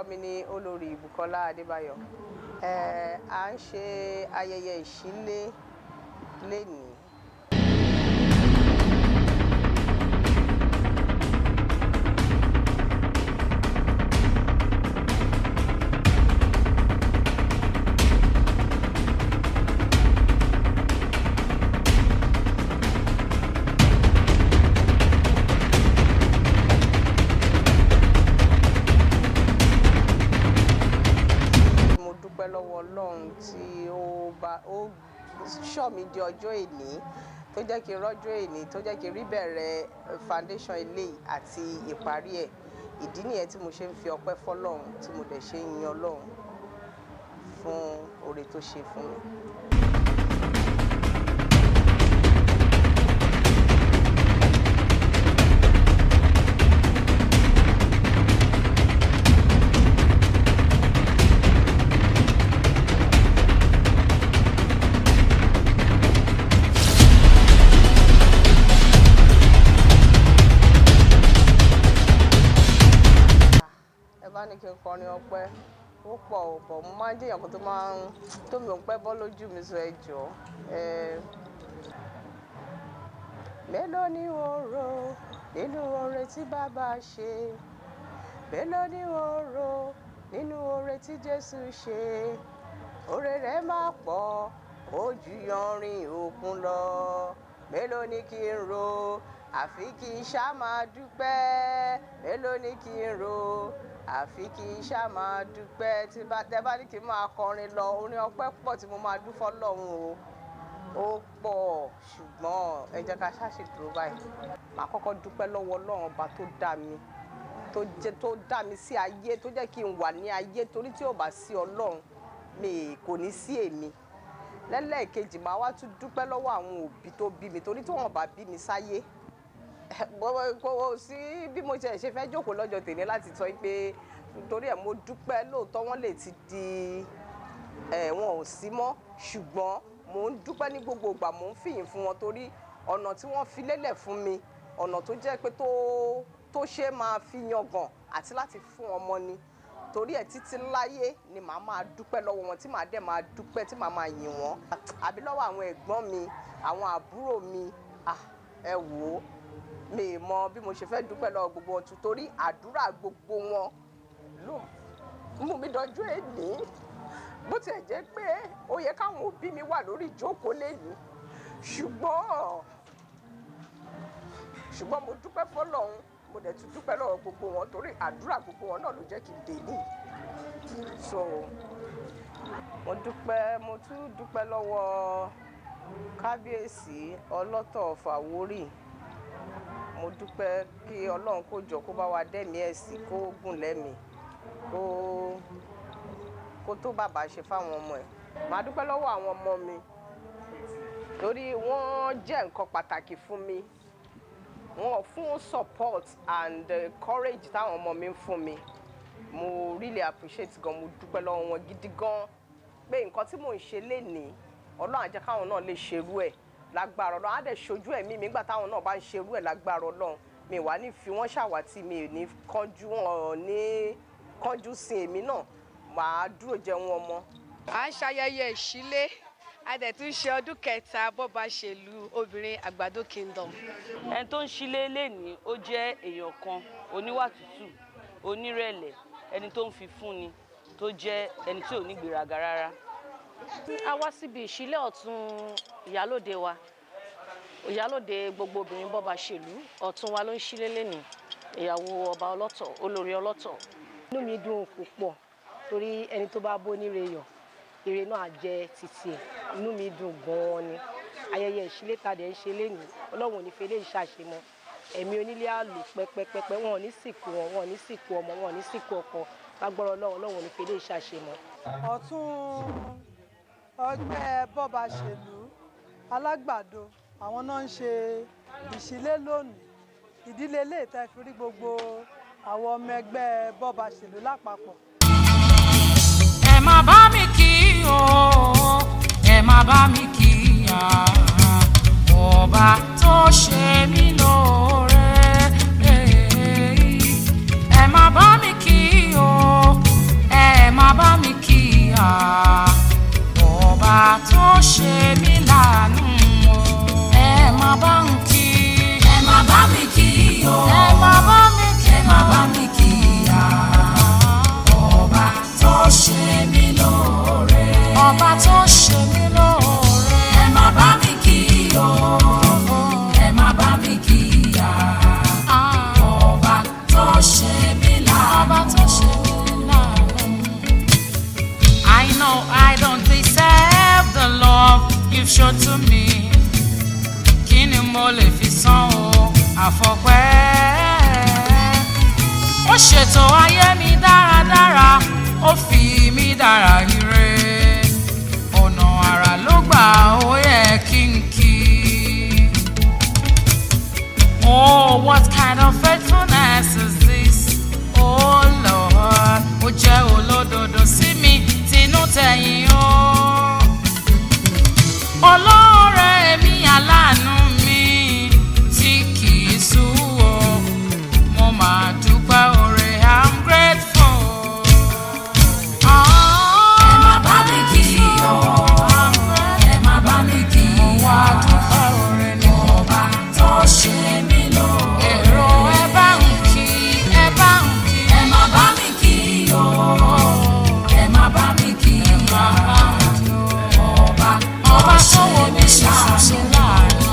orúkọ mi ni Olori Adebukola Adebayo. À ń ṣe ayẹyẹ ìṣílé lénìí. Lọ́wọ́ Ọlọ́run tí ó ṣọ́ mi di ọjọ́ èní tó jẹ́ kí n rọ́jọ́ èní tó jẹ́ kí n rí bẹ̀rẹ̀ foundation ilé àti ìparí ẹ̀. Ìdí nìyẹn tí mo ṣe ń fi ọpẹ́ fọ́lọ́run tí mo dẹ̀ ṣe ń yin Ọlọ́run fún oore tó ṣe fún mi. Ní kí n kọrin ọpẹ́ ó pọ̀ mo máa ń jẹ́yàn kan tó mi ò ń pẹ́ bọ́ lójú mi sọ ẹ jọ̀ọ́. Mélòó ni o rò nínú oore tí bàbá ṣe, mélòó ni o rò nínú oore tí Jésù ṣe, oore rẹ̀ máa pọ̀ ó ju yanrìn òkun lọ. Mélòó ni kí n rò àfi kí n ṣá máa dúpẹ́, mélòó ni kí n rò àfi kí n ṣá máa dúpẹ́. Tí tẹ́ bá ní kí n máa kọrin lọ, orin ọpẹ́ pọ̀ tí mo máa dún fọ́lọ́run ó pọ̀, ṣùgbọ́n ẹ jẹ́ ká ṣáṣì dúró báyìí. Màá kọ́kọ́ dúpẹ́ lọ́wọ́ Ọlọ́run ọba tó dá mi, tó dá mi sí ayé, tó jẹ́ kí n wà ní ayé, torí tí ò bá sí Ọlọ́run mi kò ní sí èmi. Lẹ́lẹ́kejì màá wá tún dúpẹ́ lọ́wọ́ àwọn òbí tó bí mi, torí tí wọ́n bá bí mi sáyé kò sí bí mo ṣe fẹ́ jókòó lọ́jọ́ tèmi láti sọ pé nítorí ẹ̀ mo dúpẹ́. Lóòótọ́ wọ́n lè ti di wọn ò sí mọ́, ṣùgbọ́n mò ń dúpẹ́ ní gbogbo ìgbà, mò ń fìyìn fún wọn torí ọ̀nà tí wọ́n fi lélẹ̀ fún mi, ọ̀nà tó jẹ́ pé tó ṣe máa fi yangàn àti láti fún ọmọ ni. Torí ẹ̀ títí láyé ni màá máa dúpẹ́ lọ́wọ́ wọn, tí màá dẹ̀ máa dúpẹ́, tí màá máa yìn wọ́n. Àbí lọ́wọ́ àwọn ẹ̀gbọ́n mi, àwọn àbúrò mi, ẹ wò ó, mi mọ bí mo ṣe fẹ́ dúpẹ́ lọ́wọ́ gbogbo wọn, torí àdúrà gbogbo wọn ló mú mi dọjú èní. Bó tiẹ̀ jẹ́ pé ó yẹ káwọn òbí mi wà lórí ìjókòó lẹ́yìn, ṣùgbọ́n mo dúpẹ́ fọ́lọ́run, mo dẹ̀ tún dúpẹ́ lọ́wọ́ gbogbo wọn torí àdúrà gbogbo wọn náà ló jẹ́ kí n dé ní. So mo tún dúpẹ́ lọ́wọ́ kábíyèsí Oloto of Awori. Mo dúpẹ́ kí Ọlọ́run kó jọ kó bá wa dẹ́mi ẹ̀ sí, kó gùn lẹ́mi, kó tó bàbá ṣe fáwọn ọmọ ẹ̀. Màá dúpẹ́ lọ́wọ́ àwọn ọmọ mi torí wọ́n jẹ́ nǹkan pàtàkì fún mi. Wọ́n fún support and courage táwọn ọmọ mi ń fún mi. Mo really appreciate gan, mo dúpẹ́ lọ́wọ́ wọn gidi gan pé nǹkan tí mò ń ṣe lénìí Ọlọ́run á jẹ́ káwọn náà lè ṣerú ẹ̀ lágbára Ọlọ́run. Á dẹ̀ ṣojú ẹ̀mí mi nígbà táwọn náà bá ń ṣerú ẹ̀ lágbára Ọlọ́run. Mi wà ní fi wọ́n ṣàwátì, mi ò ní kánjú wọn, ní kánjú sí èmi náà, màá dúró jẹun ọmọ. À ń ṣayẹyẹ ìṣílé, a dẹ̀ tún ṣe ọdún kẹta bọ́ba ṣèlú obìnrin Àgbàdo Kingdom. Ẹni tó ń ṣílé lénìí ó jẹ́ èèyàn kan oníwà tútù, onírẹ̀lẹ̀, ẹni tó ń fi fúnni, tó jẹ́ ẹni tí ò ní gbéraga rárá. A wá síbi ìṣílé ọ̀tún ìyálóde wa, ìyálóde gbogbo obìnrin bọ́ba ṣèlú, ọ̀tún wa ló ń ṣílé lénìí, ìyàwó ọba Oloto, Olori Oloto. Inú mi dùn púpọ̀ torí ẹni tó bá bó níre yọ̀, ire náà á jẹ́ títí ẹ̀. Inú mi dùn gan-an ni. Ayẹyẹ ìṣílé ta dẹ̀ ń ṣe lénìí, Ọlọ́run ò ní fi eléyìí ṣàṣemọ́. Ẹ̀mí onílé á lù pẹ́pẹ́pẹ́pẹ́, wọn ò ní sìnkú wọn, wọn ò ní sìnkú ọmọ, wọn ò ní sìnkú ọkọ. Lágbára Ọlọ́run ò ní fi eléyìí ṣàṣemọ́. Ọ̀tún ọgbẹ́ bọ́ba ṣèlú Alágbàdo, àwọn náà ń ṣe ìṣílé lónìí. Ìdílé ilé ìtẹ́ fi rí gbogbo àwọn ọmọ ẹgbẹ́ bọ́ba ṣèlú lápapọ̀. Ẹ má bá mi kí o, ẹ má bá mi kí ọba tó ṣe mí lóore. Ẹ má bá mi kí o, fọpẹ́. Ó ṣètò ayé mi dáradára, ó fi mí dára ire. Ọ̀nà àrà ló gbà ó yẹ kí n kí. Oh, what kind of faithfulness is this? Oh Lord, ó jẹ́ olódodo sí mi tinú tẹ̀yìn o. Olóore mi aláàánú mi tí kì í sú o. Mo máa dúpẹ́ oore, I'm grateful. Ẹ má bá mi kí o, ẹ má bá mi kí o. Mo wá dúpẹ́ oore ní ọba tó ṣe mí lóore. Èrò ẹ bá ń kí, ẹ bá ń kí. Ẹ má bá mi kí o, ẹ má bá mi kí o. Ọba tó wo mi ṣàṣẹ láàánú.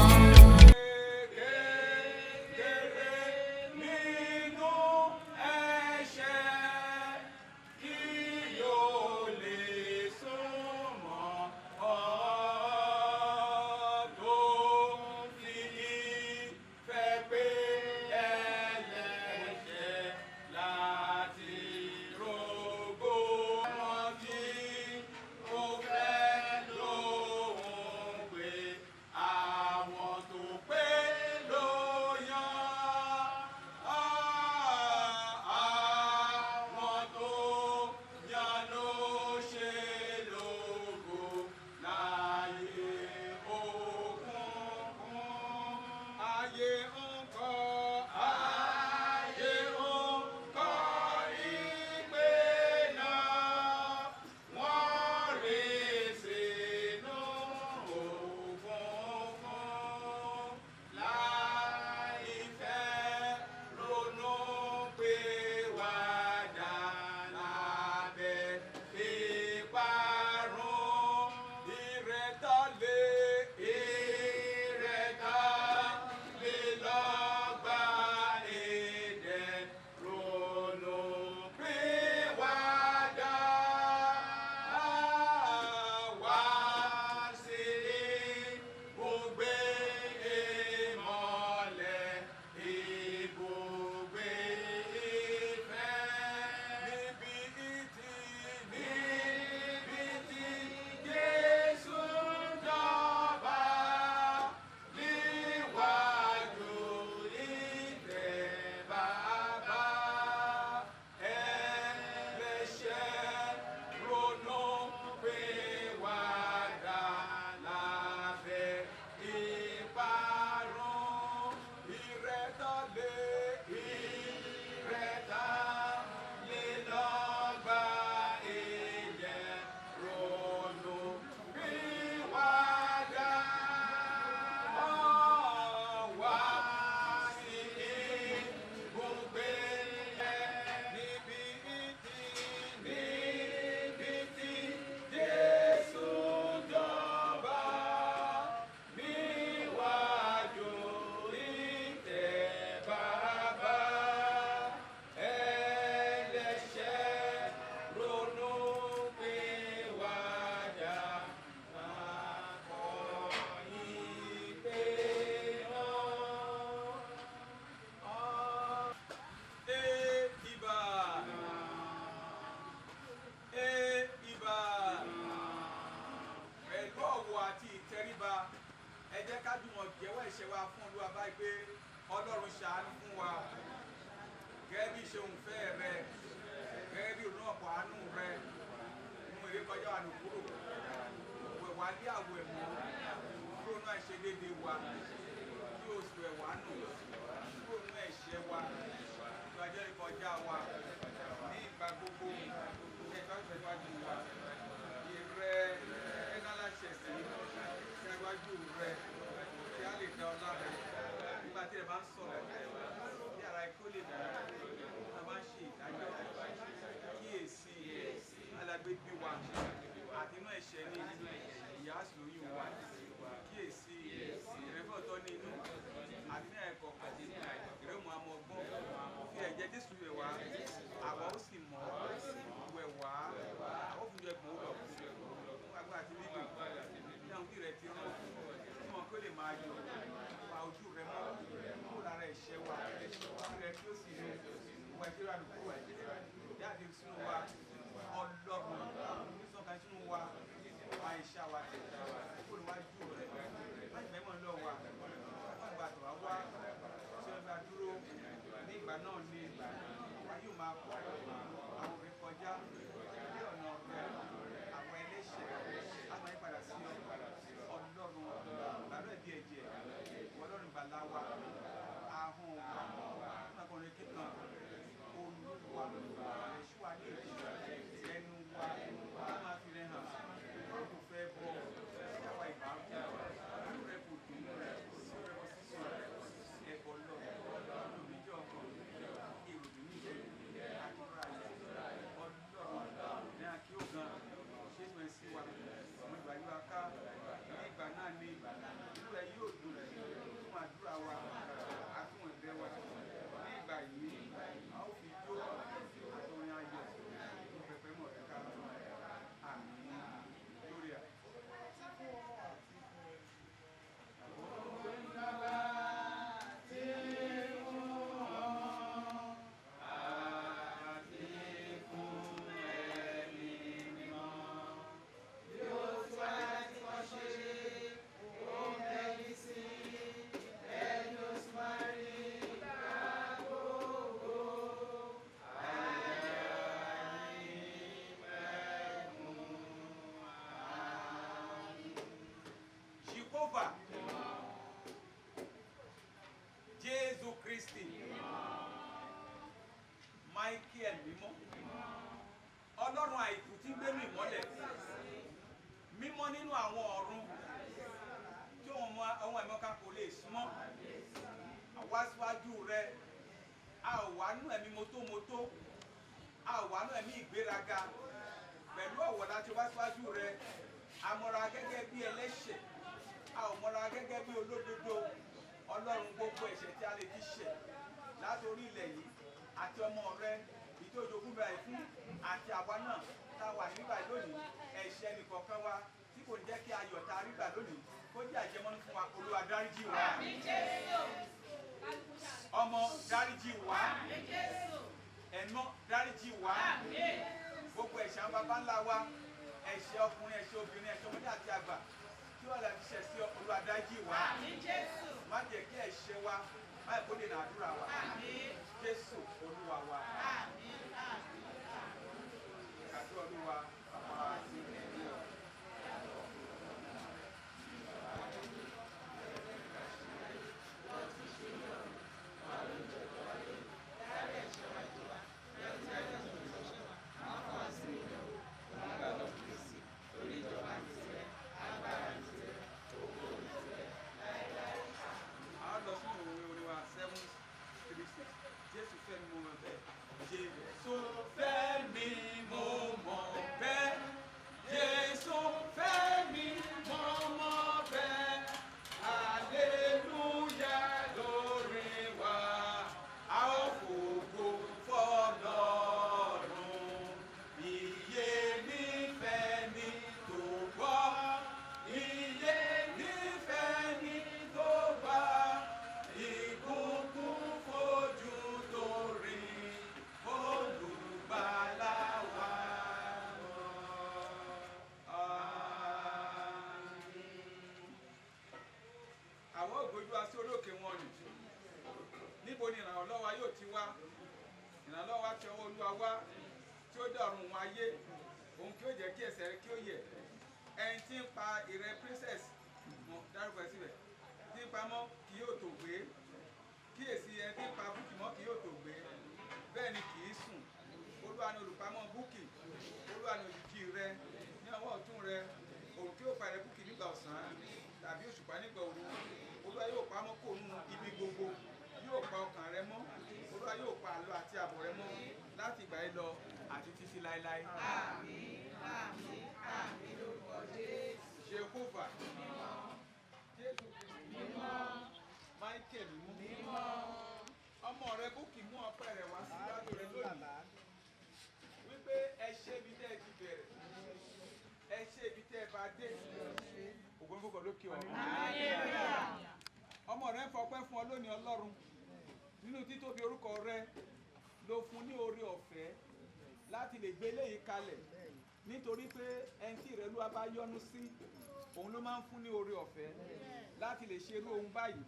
rẹ̀ ti rán kí wọn kó lè máa yọ pa ojú rẹ̀ mọ́ kó lára ẹ̀ṣẹ̀ Nàìjíríà ló kúrò jáde sínú wa Ọlọ́run nísọ̀kan sínú wa máa iṣẹ́ wa tẹ̀ kó lè wájú rẹ̀ má ìgbẹ́ mọ̀ lọ wa wọ́n gba àtọ̀wá wá ṣé ọba dúró ní ìgbà náà ní wa yóò máa pọ̀ àwọn òbí kọjá ní ọ̀nà ọ̀rẹ́ àwọn ẹlẹ́ṣẹ̀ á máa ń padà sí Ọlọ́run gbàdúrà bí ẹ̀jẹ̀ Ọlọ́run gbàlá wa ahọ́n wa ọkùnrin kíkan Olúwa ẹ̀ṣúwa ní ìdí ẹnu wa wọ́n máa fi rẹ̀ hàn wọ́n kò fẹ́ bọ́ ẹ̀yàwó ìbáwọ̀ inú rẹ̀ kò dùn sí rẹ̀ sísun ẹ̀kọ́ lọ lóríjọ́ ọkàn èròdù níjẹ́ àdúrà Ọlọ́run ní àkí ó gan ṣé ìwé sí wa ọmọ ìgbà yóò aká ní ìgbà náà ní inú rẹ̀ yóò dùn fún àdúrà wa àfihàn ẹgbẹ́ wa ní ìgbà yìí a ó fi jó àtọrin ayọ̀ ní pẹpẹ mọ̀ ẹ̀ka àmì lórí à. Jésù Kristi Michael mímọ́ Ọlọ́run àìkú tí gbé mi mọ́lẹ̀ mímọ́ nínú àwọn ọ̀run tí àwọn ẹ̀mọ́ká kò lè súnmọ́ àwa síwájú rẹ a ò wá nú ẹ̀mí mótómótó a ò wá nú ẹ̀mí ìgbéraga pẹ̀lú ọ̀wọ̀ láti wá síwájú rẹ a mọ́ra gẹ́gẹ́ bí ẹlẹ́ṣẹ̀ a ò mọ́ra gẹ́gẹ́ bí olódodo Ọlọ́run gbogbo ẹ̀ṣẹ̀ tí a lè fi ṣẹ̀ látòrí ilẹ̀ yìí àti ọmọ rẹ ìtòjogún báyìí fún àti àwa náà tá a wà nígbà lónìí ẹ̀ṣẹ̀ nìkọ̀ọ̀kan wa tí kò ní jẹ́ kí ayọ̀ tá a rí gbà lónìí kó jẹ́ àjẹmọ́nú fún wa Olúwa dáríjì wa ọmọ dáríjì wa ẹ̀mọ́ dáríjì wa gbogbo ẹ̀ṣẹ̀ àwọn baba ńlá wa ẹ̀ṣẹ̀ ọkùnrin ẹ̀ṣẹ̀ obìnrin ẹ̀ṣẹ̀ ọmọdé àti àgbà tí wọ́n lè fi ṣẹ̀ sí Olúwa dáríjì wa má jẹ́ kí ẹ̀ṣẹ̀ wa má yẹ kó lè nà àdúrà wa Jésù Olúwa wa àdúrà Olúwa àwọn àti ẹ̀mí ọ̀. Jésù fẹ́ mi mo mọ̀ bẹ́ẹ̀. Jésù fẹ́ mi mo mọ̀ bẹ́ẹ̀. Jésù fẹ́ mi mo mọ̀ bẹ́ẹ̀. Hallelujah lórí wa. A ó fògo fọ́lọ́run. Iye nífẹ̀ẹ́ ni tó gbọ́. Iye nífẹ̀ẹ́ ni tó gbà. Ìbùkún fojú torí olùgbàlà wa. Àwọn ògbójú wa sí orókè wọn nì. Níbo ni ìrànlọ́wọ́ wa yóò ti wá? Ìrànlọ́wọ́ wa ti ọwọ́ Olúwa wá tí ó dọ̀rùn wọn ayé. Òun kí ó jẹ́ kí ẹsẹ̀ rẹ kí ó yẹ̀. Ẹni tí ń pa ìrẹ princess mọ̀ dárúkọ ẹ síbẹ̀. Tí ń pamọ́ kì yóò tó gbé. Kíyèsí ẹni tí ń pa búkì mọ́ kì yóò tó gbé. Bẹ́ẹ̀ ni kì í sùn. Olúwa ni olùpamọ́ búkì. Olúwa ni òjìji rẹ ní ọwọ́ ọ̀tún rẹ. Òun kí ó pa ìrẹ búkì nígbà ọ̀sán tàbí òṣùpá nígbà òru. Olúwa yóò pamọ́ kó nú ibi gbogbo. Yóò pa ọkàn rẹ mọ́. Olúwa yóò pa àlọ àti àbọ̀ rẹ mọ́ láti ìgbà yìí lọ àti títí láéláé. Àmín, àmín, àmín lórúkọ Jésù. Jehova Jésù mímọ́ Michael mímọ́ ọmọ rẹ búkì mú ọpẹ́ rẹ wá sí iwájú rẹ lónìí wípé ẹ ṣe ibi tẹ́ ẹ ti bẹ̀rẹ̀ ẹ ṣe ibi tẹ́ ẹ bá dé ògbóni fòkò lókè ọ̀run. ọmọ rẹ ń fọpẹ́ fún ọ lónìí Ọlọ́run nínú títóbi orúkọ rẹ ló fún ní oore ọ̀fẹ́ láti lè gbé léyìí kalẹ̀ nítorí pé ẹni tí ìrẹ́lúwa bá yọ́nú sí òun ló máa ń fún ní oore ọ̀fẹ́ láti lè ṣe irú ohun báyìí.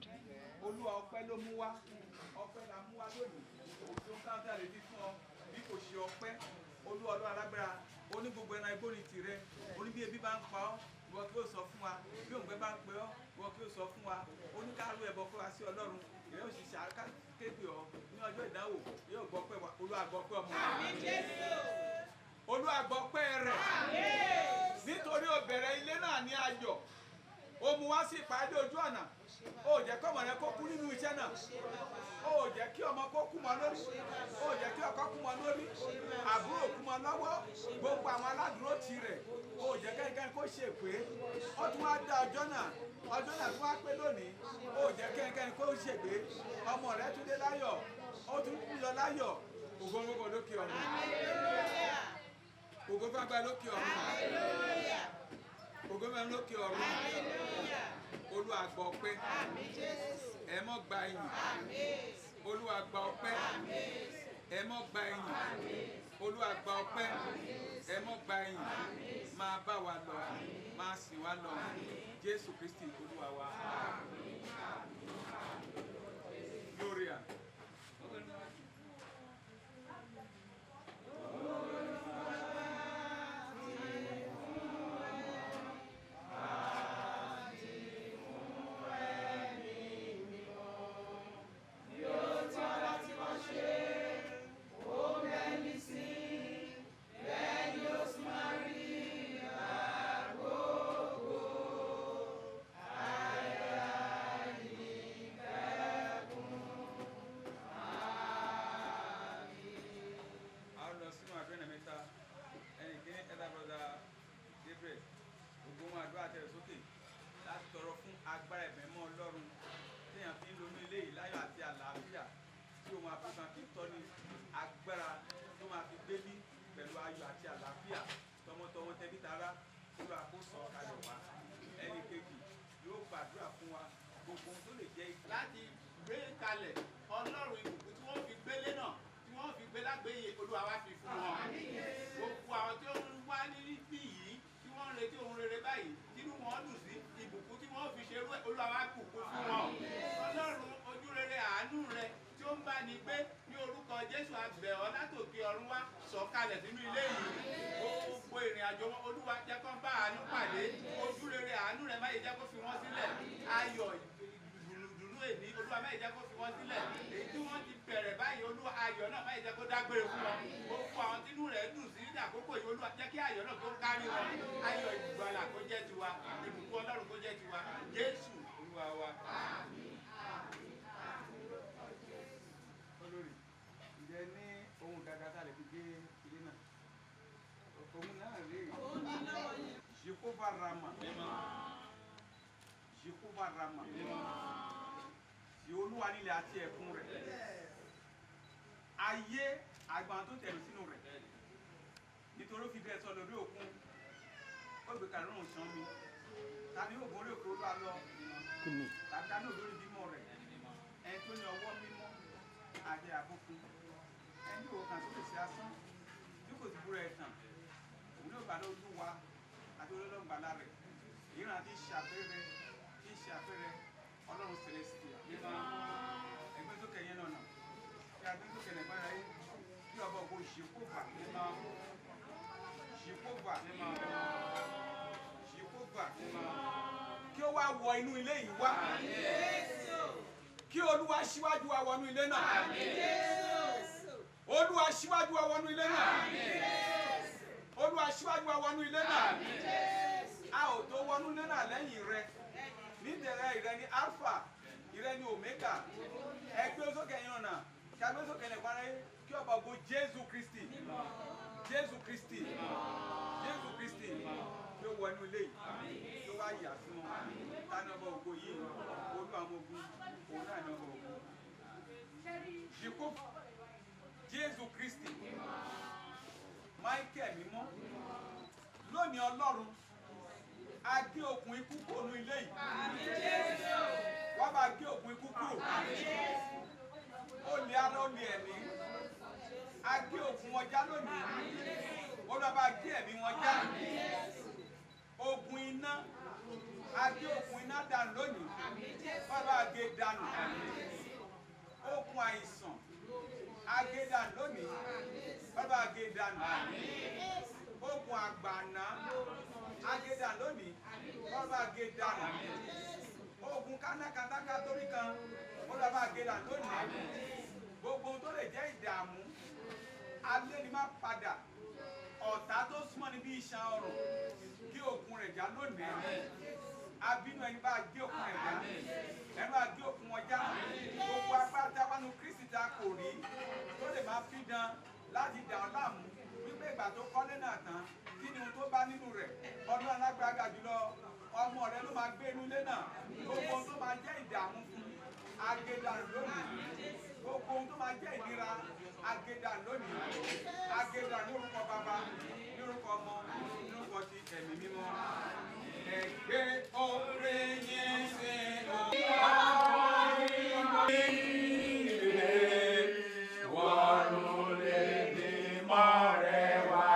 Olúwa ọpẹ́ ló mú wá, ọpẹ́ la mú wá lónìí. Òun tó ń káńtà lè fi fún ọ bí kò ṣe ọpẹ́. Olúwa Ọlọ́run alágbára, ó ní gbogbo ẹran igbó ni tìrẹ. Ó ní bí ebi bá ń pa ọ́, ìwọ kí ó sọ fún wa. Bí òǹgbẹ bá ń pe ọ́, ìwọ kí ó sọ fún wa. Ó ní ká rú ẹbọ fún wa sí Ọlọ́run. Ìrẹ́ òṣìṣẹ́ àká képe ọ ní ọjọ́ ìdánwò yóò gbọ́ pẹ́ wa. Olúwa gbọ́ pẹ́ ọmọ rẹ̀. Olúwa gbọ́ pẹ́ rẹ̀. Nítorí ó bẹ̀rẹ̀ ilé náà ní ayọ̀. Ó mú wá sí ìpàdé ojú ọ̀nà. Ó jẹ́ kí ọmọ rẹ kó kú nínú iṣẹ́ náà. Ó jẹ́ kí ọmọ kó kú mọ́ lórí. Ó jẹ́ kí ọkọ kú mọ́ lórí. Àbúrò kú mọ́ lọ́wọ́. Gbogbo àwọn aládùúró tirẹ̀. Ó jẹ́ kẹ́nikẹ́ni kó ṣe pé ó tún wá dá ọjọ́ náà. Ọjọ́ náà tún wá pé lónìí. Ó jẹ́ kẹ́nikẹ́ni kó ṣègbé. Ọmọ rẹ tún dé láyọ̀. Ó tún lọ láyọ̀. Ògo gbogbo lókè ọ̀run. Ògo fágbá lókè ọ̀run. Ògo mẹ́rin lókè ọ̀run. Olúwa gbọ́ ọpẹ́. Ẹ mọ́ gba ìyìn. Olúwa gba ọpẹ́. Ẹ mọ́ gba ìyìn. Olúwa gba ọpẹ́. Ẹ mọ́ gba ìyìn. Máa bá wa lọ. Máa sìn wá lọ. Jésù Kristi Olúwa wa. Gloria. Agbára ẹ̀mẹ́mọ́ Ọlọ́run téèyàn fi ń lo ní ilé yìí láyọ̀ àti àlàáfíà tí ó máa fi kan fi tọ́ ní agbára tó máa fi gbé bí pẹ̀lú ayọ̀ àti àlàáfíà tọmọtọmọ tẹbí tará kúrò àkóso kalẹ̀ wá. Ẹnì kejì yóò gbàdúrà fún wa gbogbo ohun tó lè jẹ́ ikú. Láti gbé kalẹ̀ Ọlọ́run ìbùkún tí wọ́n fi gbélé náà tí wọ́n fi gbé lágbèyè Olúwa wá fi fún wọn. Gbogbo àwọn tí ó ń wá níbí yìí tí wọ́n ń retí ohun rere báyìí tínú wọn dùn sí ìbùkún tí wọ́n fi ṣerú Olúwa wá bùkún fún wọn. Ọlọ́run ojú rere àánú rẹ tí ó ń bá ní gbé ní orúkọ Jésù a bẹ̀ ọ́ látòkè ọ̀run wá sọ̀kalẹ̀ sínú ilé yìí. Gbogbo ìrìn àjò wọn Olúwa jẹ́ kó bá àánú pàdé. Ojú rere àánú rẹ má yẹ jẹ́ kó fi wọ́n sílẹ̀. Ayọ̀ èní Olúwa má jẹ́ kó fi wọ́n sílẹ̀. Èyí tí wọ́n ti bẹ̀rẹ̀ báyìí Olúwa ayọ̀ náà má jẹ́ kó dágbére fún wọn. Gbogbo àwọn tínú rẹ̀ dùn sí ní àkókò yìí Olúwa jẹ́ kí ayọ̀ náà kó kárí wọn. Ayọ̀ ìgbàlà kó jẹ́ tiwa. Ìbùkún Ọlọ́run kó jẹ́ tiwa. Jésù Olúwa wa. Olórí, ǹjẹ́ ní ohun dáadáa tá a lè fi gbé ilé náà? Ohun náà rèé. Jehova Rama. Jehova Rama. Ti Olúwa nílẹ̀ àti ẹ̀kún rẹ̀. Ayé àgbọn tó tẹ̀lé sínú rẹ̀. Nítorí ó fi bẹ́ẹ̀ sọ lórí òkun. Ó gbé kàlẹ́ òun ṣan mi. Ta ni ògùn orí òkè Olúwa lọ? Tàbí ta ni olórí bímọ rẹ̀? Ẹni tó ní ọwọ́ mímọ́ àti àkókò. Ẹni tó kàn sókè sí asán. Tí kò sì búra ẹ̀tàn. Òun yóò gbàdá Olúwa àti olólùgbàlà rẹ̀. Ìran àti ìṣàpẹrẹ Ọlọ́run Celestia. Ẹgbẹ́ tó kẹ̀yẹ́ náà nà. Kí a gbé tó kẹ̀lẹ̀ gbára yé. Kí ọba ògbó Jehova. Jehova. Kí ó wá wọ inú ilé yìí wá. Kí Olúwa ṣíwájú wa wọnú ilé náà. Olúwa ṣíwájú wa wọnú ilé náà. Olúwa ṣíwájú wa wọnú ilé náà. A ò tó wọnú ilé náà lẹ́yìn rẹ. Nídẹ̀rẹ̀ ìrẹ ni Alpha, ìrẹ ni Omega. Ẹgbẹ́ sókè yín ọ̀nà. Kí a gbé sókè lẹ̀ para yé. Kí ọba ògo Jésù Kristi. Jésù Kristi. Kí ó wọ inú ilé yìí. Kí ó wá yà sí wọn. Ta ni ọba ògo yìí? Olú àwọn ogun. Òun náà ni ọba ògo. Jehova. Jésù Kristi. Michael mímọ́. Lónìí Ọlọ́run. A gé okùn ikú kúrò ní ilé yìí. Wọ́n bá gé okùn ikú kúrò. Ó lé ara ó lé ẹ̀mí. gé òkun wọn já lónìí. Olúwa bá gé ẹ̀mí wọn já. Ogun iná. A gé òkun iná dànù lónìí. Olúwa bá gé dànù. Okun àìsàn. A gé dànù lónìí. Olúwa bá gé dànù. Okun àgbàná. A gé dànù lónìí. Olúwa bá gé dànù. Ogun kánákánáká torí kan. Olúwa bá gé dànù lónìí. Gbogbo ohun tó lè jẹ́ ìdààmú. Alẹ́ ni má padà. Ọ̀tá tó súnmọ́ ni bí iṣan ọrùn. Gé òkun rẹ̀ já lónìí. Abínú ẹni bá gé òkun rẹ̀ já. Ẹni bá gé òkun wọn já. Gbogbo agbára wánu Kristi ta kò rí. Tó lè máa fi dán láti dà ọ́ láàmú. Wípé ìgbà tó kọ́lé náà tán. Kí ni ohun tó bá nínú rẹ̀? Ọdún alágbára jùlọ. Ọmọ rẹ̀ ló máa gbé inú ilé náà. Gbogbo ohun tó máa jẹ́ ìdààmú fún. Agédànù lónìí. Gbogbo ohun tó máa jẹ́ ìnira. Agédànù lónìí. Agédànù ní orúkọ bàbá, ní orúkọ ọmọ, ní orúkọ ti ẹ̀mí mímọ́. Ẹgbẹ́ oore yín ṣe òkè. Wọ́n lè dé mọ́ rẹ̀ wá.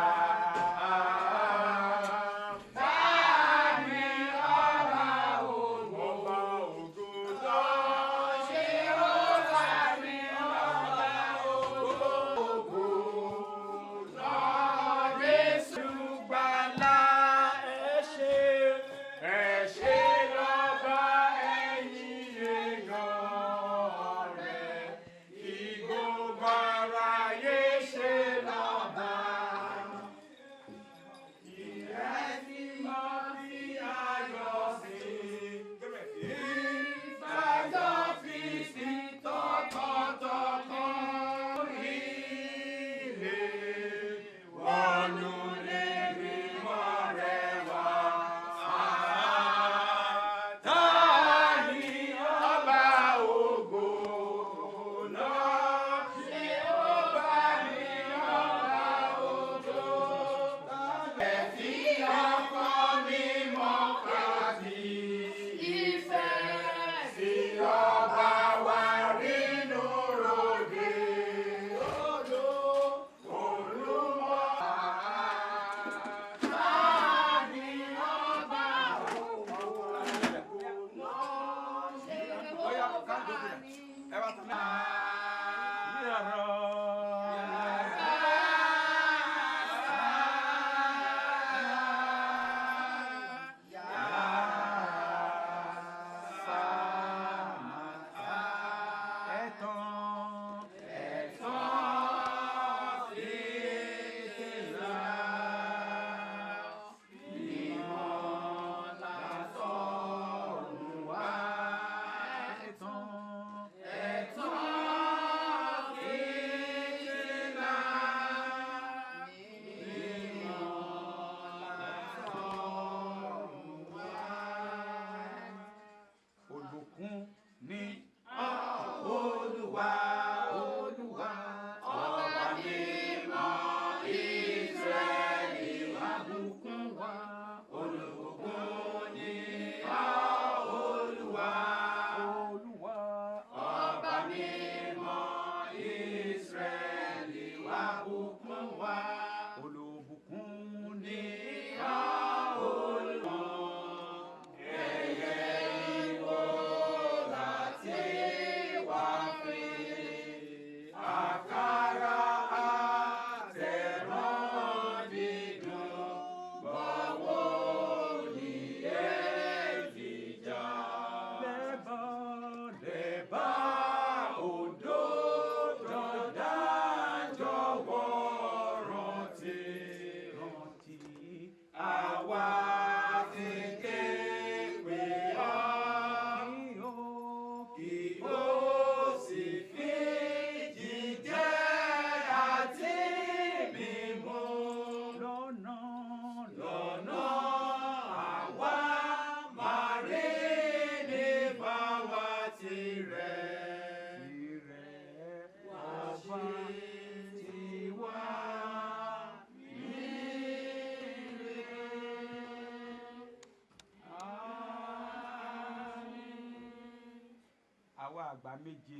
Àwa àgbà méje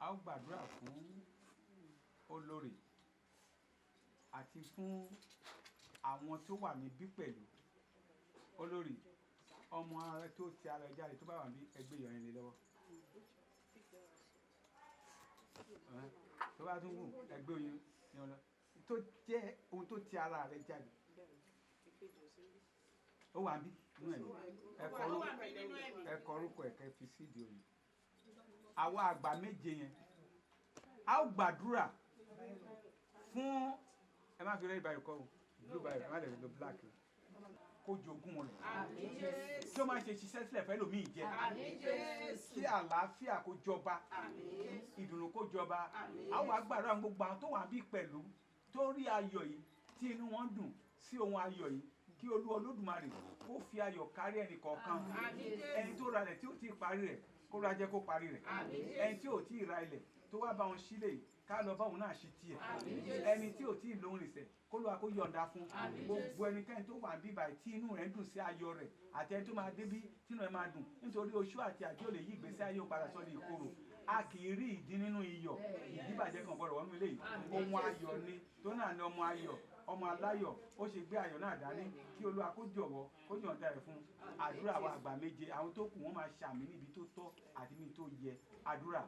a ó gbàdúrà fún olórí àti fún àwọn tó wà níbí pẹ̀lú olórí ọmọ ara tó ti ara ẹ jáde tó bá wà ní ẹgbẹ́ ìyọrin lé lọ́wọ́ tó bá tún wù ẹgbẹ́ oyin ní ọlọ́ tó jẹ́ ohun tó ti ara rẹ jáde ó wà bí nínú ẹ̀mí ẹ̀kọ́ orúkọ ẹ̀kẹ́ fi sídìí oyin àwọn àgbà méje yẹn a ó gbàdúrà fún ẹ má fi rẹ́ ìbáyọ̀ kọ́ o blue báyọ̀ ẹ má lè lo black kó jogún rẹ̀ kí ó má ṣe ṣiṣẹ́ sílẹ̀ fẹ́ lòmíì jẹ kí àlàáfíà kó jọba ìdùnnú kó jọba a ó wá gbàdúrà gbogbo àwọn tó wà bí pẹ̀lú tó rí ayọ̀ yìí tí inú wọn dùn sí ohun ayọ̀ yìí kí Olúwa Olódùmarè kó fi ayọ̀ kárí ẹnì kọ̀ọ̀kan ẹni tó ra ilẹ̀ tí ò tí ì parí rẹ̀ kó lọ jẹ́ kó parí rẹ̀ ẹni tí ò tí ì ra ilẹ̀ tó wá bá wọn sílẹ̀ yìí ká lọ báwọn náà ṣe tiẹ̀ ẹni tí ò tí ì lóhùn ìṣẹ̀ kó lọ́wọ́ kó yọ̀ǹda fún gbogbo ẹnikẹ́ni tó wà bíbá tí inú rẹ̀ ń dùn sí ayọ̀ rẹ̀ àti ẹni tó máa débí tí inú rẹ̀ máa dùn nítorí oṣù àti àjọ lè yí ìgbésí ayé ó padà sọ́dọ̀ ìkorò a kì í rí ìdí nínú iyọ̀ ìdíbàjẹ́ kan gbọ́dọ̀ wọnú ilé yìí ohun ayọ̀ ni tó náà ní ọmọ ayọ̀ ọmọ aláyọ̀ ó ṣe gbé ayọ̀ náà dání kí Olúwa kó jọ̀wọ́ kó yọ̀ǹda rẹ̀ fún àdúrà àwọn àgbà méje àwọn tó kù wọ́n máa ṣàmì níbi tó tọ́ àti níbi tó yẹ àdúrà.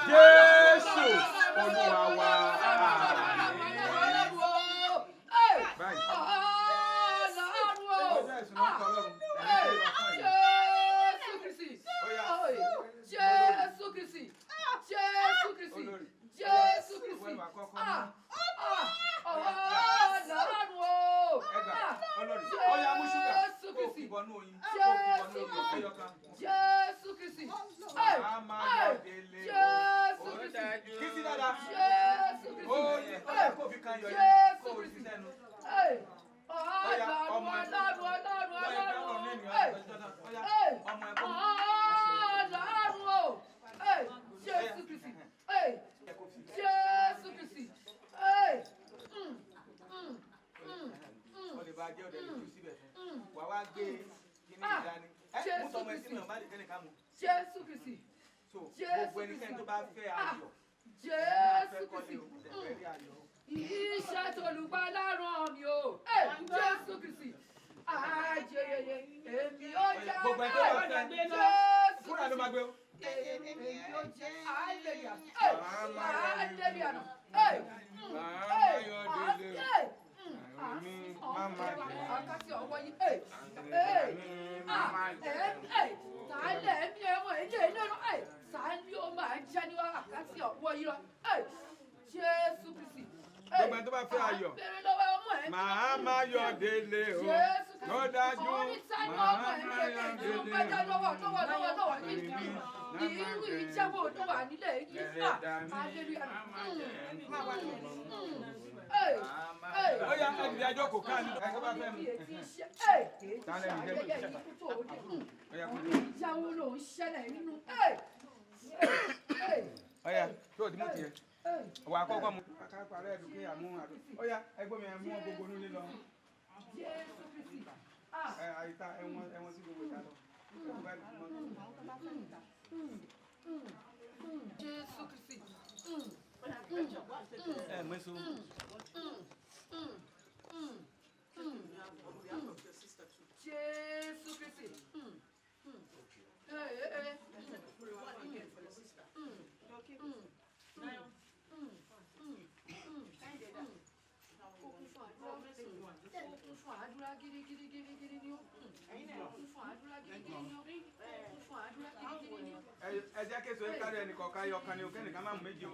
Jésù Olúwa wa. Jésù Kristi. Gbogbo ẹnikẹ́ni tó bá fẹ́ ayọ̀. Jésù Kristi. Iṣẹ́ tolùgbàlà rán mi o. Jésù Kristi. Àjẹyẹyẹ èmi ó jẹ́. Gbogbo ẹni tó bá fẹ́ Jésù. Fúnra ló máa gbé o. Èmi ó jẹ́. Àlèyà. Àlèyà nà. Àkàsí ọwọ́ yìí. Tàálẹ̀ ẹ̀mí ẹ̀wọ̀n ilé náà. Sàálì ó máa ń jẹ́ níwá àkàsí ọwọ́ yìí lọ. Jésù Kristi. Gbogbo ẹni tó bá fẹ́ ayọ̀. Màá máa yọ̀ délé o. Ló dájú. Màá máa yọ̀ délé o. Irú ìjẹ́wò tó wà nílẹ̀ yìí. Ó yá ẹ̀dì àjọ kò ká ní ẹ̀kọ́ bá fẹ́ mu. Tálẹ̀ ní ẹ̀kọ́ ìjáwó ló ń ṣẹlẹ̀ nínú. Ó yá tó o ti mú tiẹ̀. Wà á kọ́kọ́ mu. Àkàpàrẹ́ ẹ̀dùnkẹ́ àmú àdùn. Ó yá ẹgbọ́n mi ẹ̀ mú gbogbo nílé lọ. Àyíká ẹ̀wọ̀n sí gbogbo ìta lọ. Jésù Kristi. Mẹ́sàn. Jésù Kristi. Ẹ jẹ́ kí èso yín kárí ẹnì kọ̀ọ̀kan yọ ọ̀kan ni o kẹ́nìkan máa mú méjì o.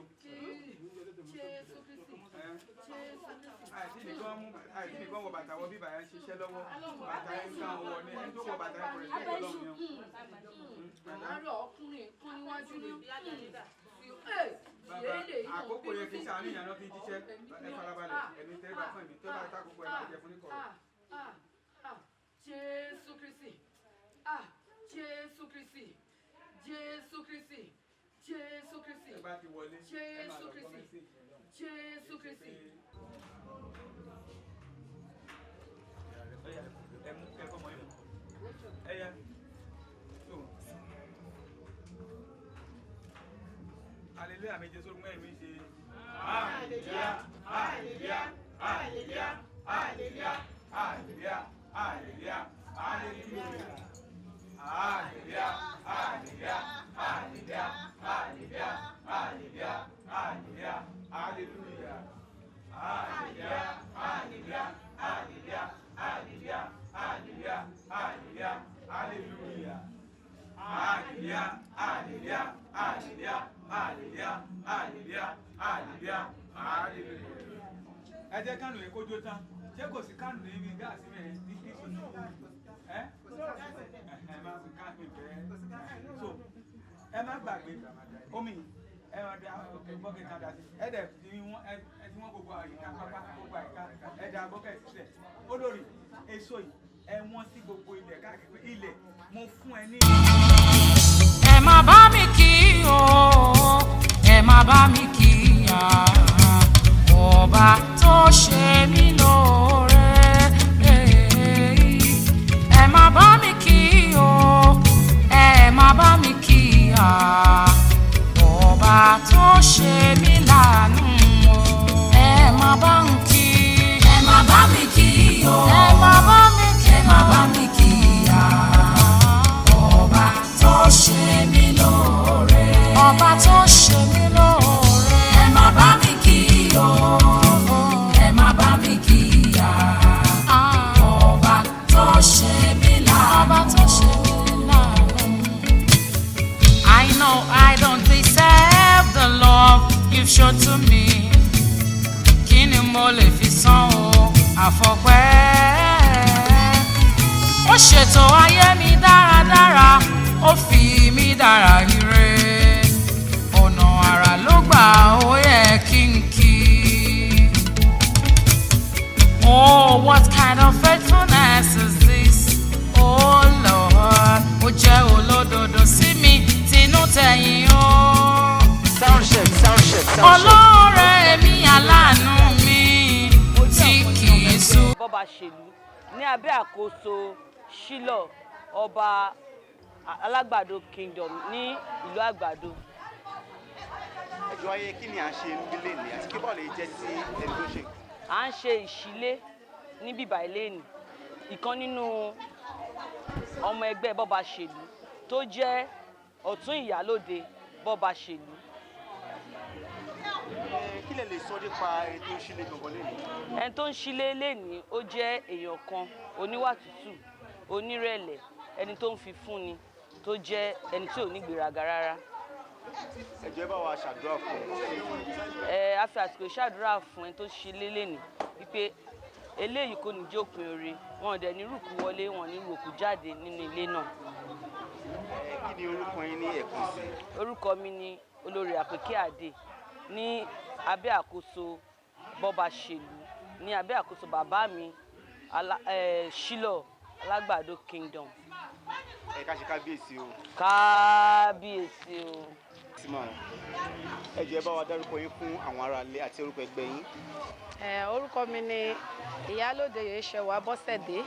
Àìsí nìkan wọ bàtà wọ bí bàyà ń ṣiṣẹ́ lọ́wọ́ bàtà yẹn ń kàn wọ ní ẹni tó wọ bàtà yẹn kò rẹ̀ sí ọlọ́run yẹn. Àárọ̀ ọkùnrin kan níwájú ní. Bàbá àkókò yẹn kì í ṣàánú ìyànà fi jíṣẹ́ ẹ farabalẹ̀ ẹ̀mí tẹ́lẹ̀ bá fún ẹ̀mí tó bá ta àkókò ẹ̀ máa jẹ fún ní kọ̀ọ̀rọ̀. Jésù Kristi. Jésù Kristi. Ẹ bá ti wọlé. Jésù Kristi. Jésù Kristi. Ẹ kọ́ mọ́ yín. Ẹ yá. Hallelujah méje sórí mọ́ ẹ̀mí ṣe. Hallelujah, hallelujah, hallelujah, hallelujah, hallelujah, hallelujah, hallelujah. Hallelujah, hallelujah, hallelujah, hallelujah, hallelujah, hallelujah, hallelujah. Hallelujah, hallelujah, hallelujah, hallelujah, hallelujah, hallelujah, hallelujah. Hallelujah, hallelujah, hallelujah, hallelujah, hallelujah, hallelujah, hallelujah. Ẹ jẹ́ kánù yẹn kó jó tán. Ṣé kò sí kánù níbi gáàsì mẹ́rin ní kí ṣe? Ẹ́ máa fi kánù bẹ́ẹ̀. So ẹ má gbàgbé omi ẹ máa da bọ́kẹ̀ kan dà sí. Ẹ dẹ̀ tí wọ́n gbogbo àyíká pápá gbogbo àyíká ẹ da bọ́kẹ̀ sílẹ̀. Olórí èso yìí ẹ wọ́n sí gbogbo ilẹ̀ káàkiri ilẹ̀ mo fún ẹ ní. Ẹ má bá mi kí o, ẹ má bá mi kí ya, ọba tó ṣe mí lóore. Ẹ má bá mi kí o, ẹ má bá mi kí ya, ọba tó ṣe mí láàánú. Ẹ má bá mi kí, ẹ má bá mi kí o, ẹ má bá mi kí, ẹ má bá mi kí ya, ọba tó ṣe mí lóore. Ọba tó ṣe mí lóore. Ẹ má bá mi kí o, ẹ má bá mi kí ya, ọba tó ṣe mí láàánú. Ọba tó ṣe mí láàánú. I know I don't deserve the love you've shown to me. Kí ni mo lè fi san o àfọpẹ́? Ó ṣètò ayé mi dáradára, ó fi mí dára ire. Ọ̀nà àrà ló gbà ó yẹ kí n kí. Oh, what kind of faithfulness is this? Oh Lord, ó jẹ́ olódodo sí mi tinú tẹ̀yìn o. Sound check, sound check, sound check. Ọlọ́rẹ̀ mi aláàánú mi tí kì í sú. Bọ́ba ṣèlú ní abẹ́ àkóso Ṣílọ̀ ọba Alágbàdo Kingdom ní ìlú Àgbàdo. Ẹjọ́ ayé kí ni à ń ṣe nílé ní àti kí bọ́ọ̀lù jẹ́ sí ẹni tó ṣe? À ń ṣe ìṣílé ní bíbá ilé ní ìkan nínú ọmọ ẹgbẹ́ Bọ́ba ṣèlú tó jẹ́ ọ̀tún ìyálóde Bọ́ba ṣèlú. Kí lè sọ nípa ẹni tó ń ṣílé gbọ̀ngàn lẹ́nu? Ẹni tó ń ṣílé lẹ́ni ó jẹ́ èèyàn kan oníwà tútù, onírẹ̀lẹ̀, ẹni tó ń fi fúnni, tó jẹ́ ẹni tí ò ní gbéraga rárá. Ẹjọ́ ẹ bá wa ṣàdúrà fún A fi àsìkò ṣàdúrà fún ẹni tó ṣílé lẹ́ni wípé eléyìí kò ní jópin oore, wọn ò dẹ̀ ní rùkú wọlé, wọn ò ní rùkú jáde nínú ilé náà. Kí ni orúkọ yín ní ẹ̀kan sí? Orúkọ mi ni Olori Adebukola Adebayo ní abẹ́ àkóso Bọ́ba ṣèlú, ní abẹ́ àkóso bàbá mi Ṣílọ̀ Alágbàdo Kingdom. Ká ṣe kábíyèsí o. Kábíyèsí o. Ẹjọ́ ẹ bá wa dárúkọ yín fún àwọn aráalé àti orúkọ ẹgbẹ́ yín. Orúkọ mi ni Ìyálóde Yèyéṣẹwà Bọ́sẹ̀dé,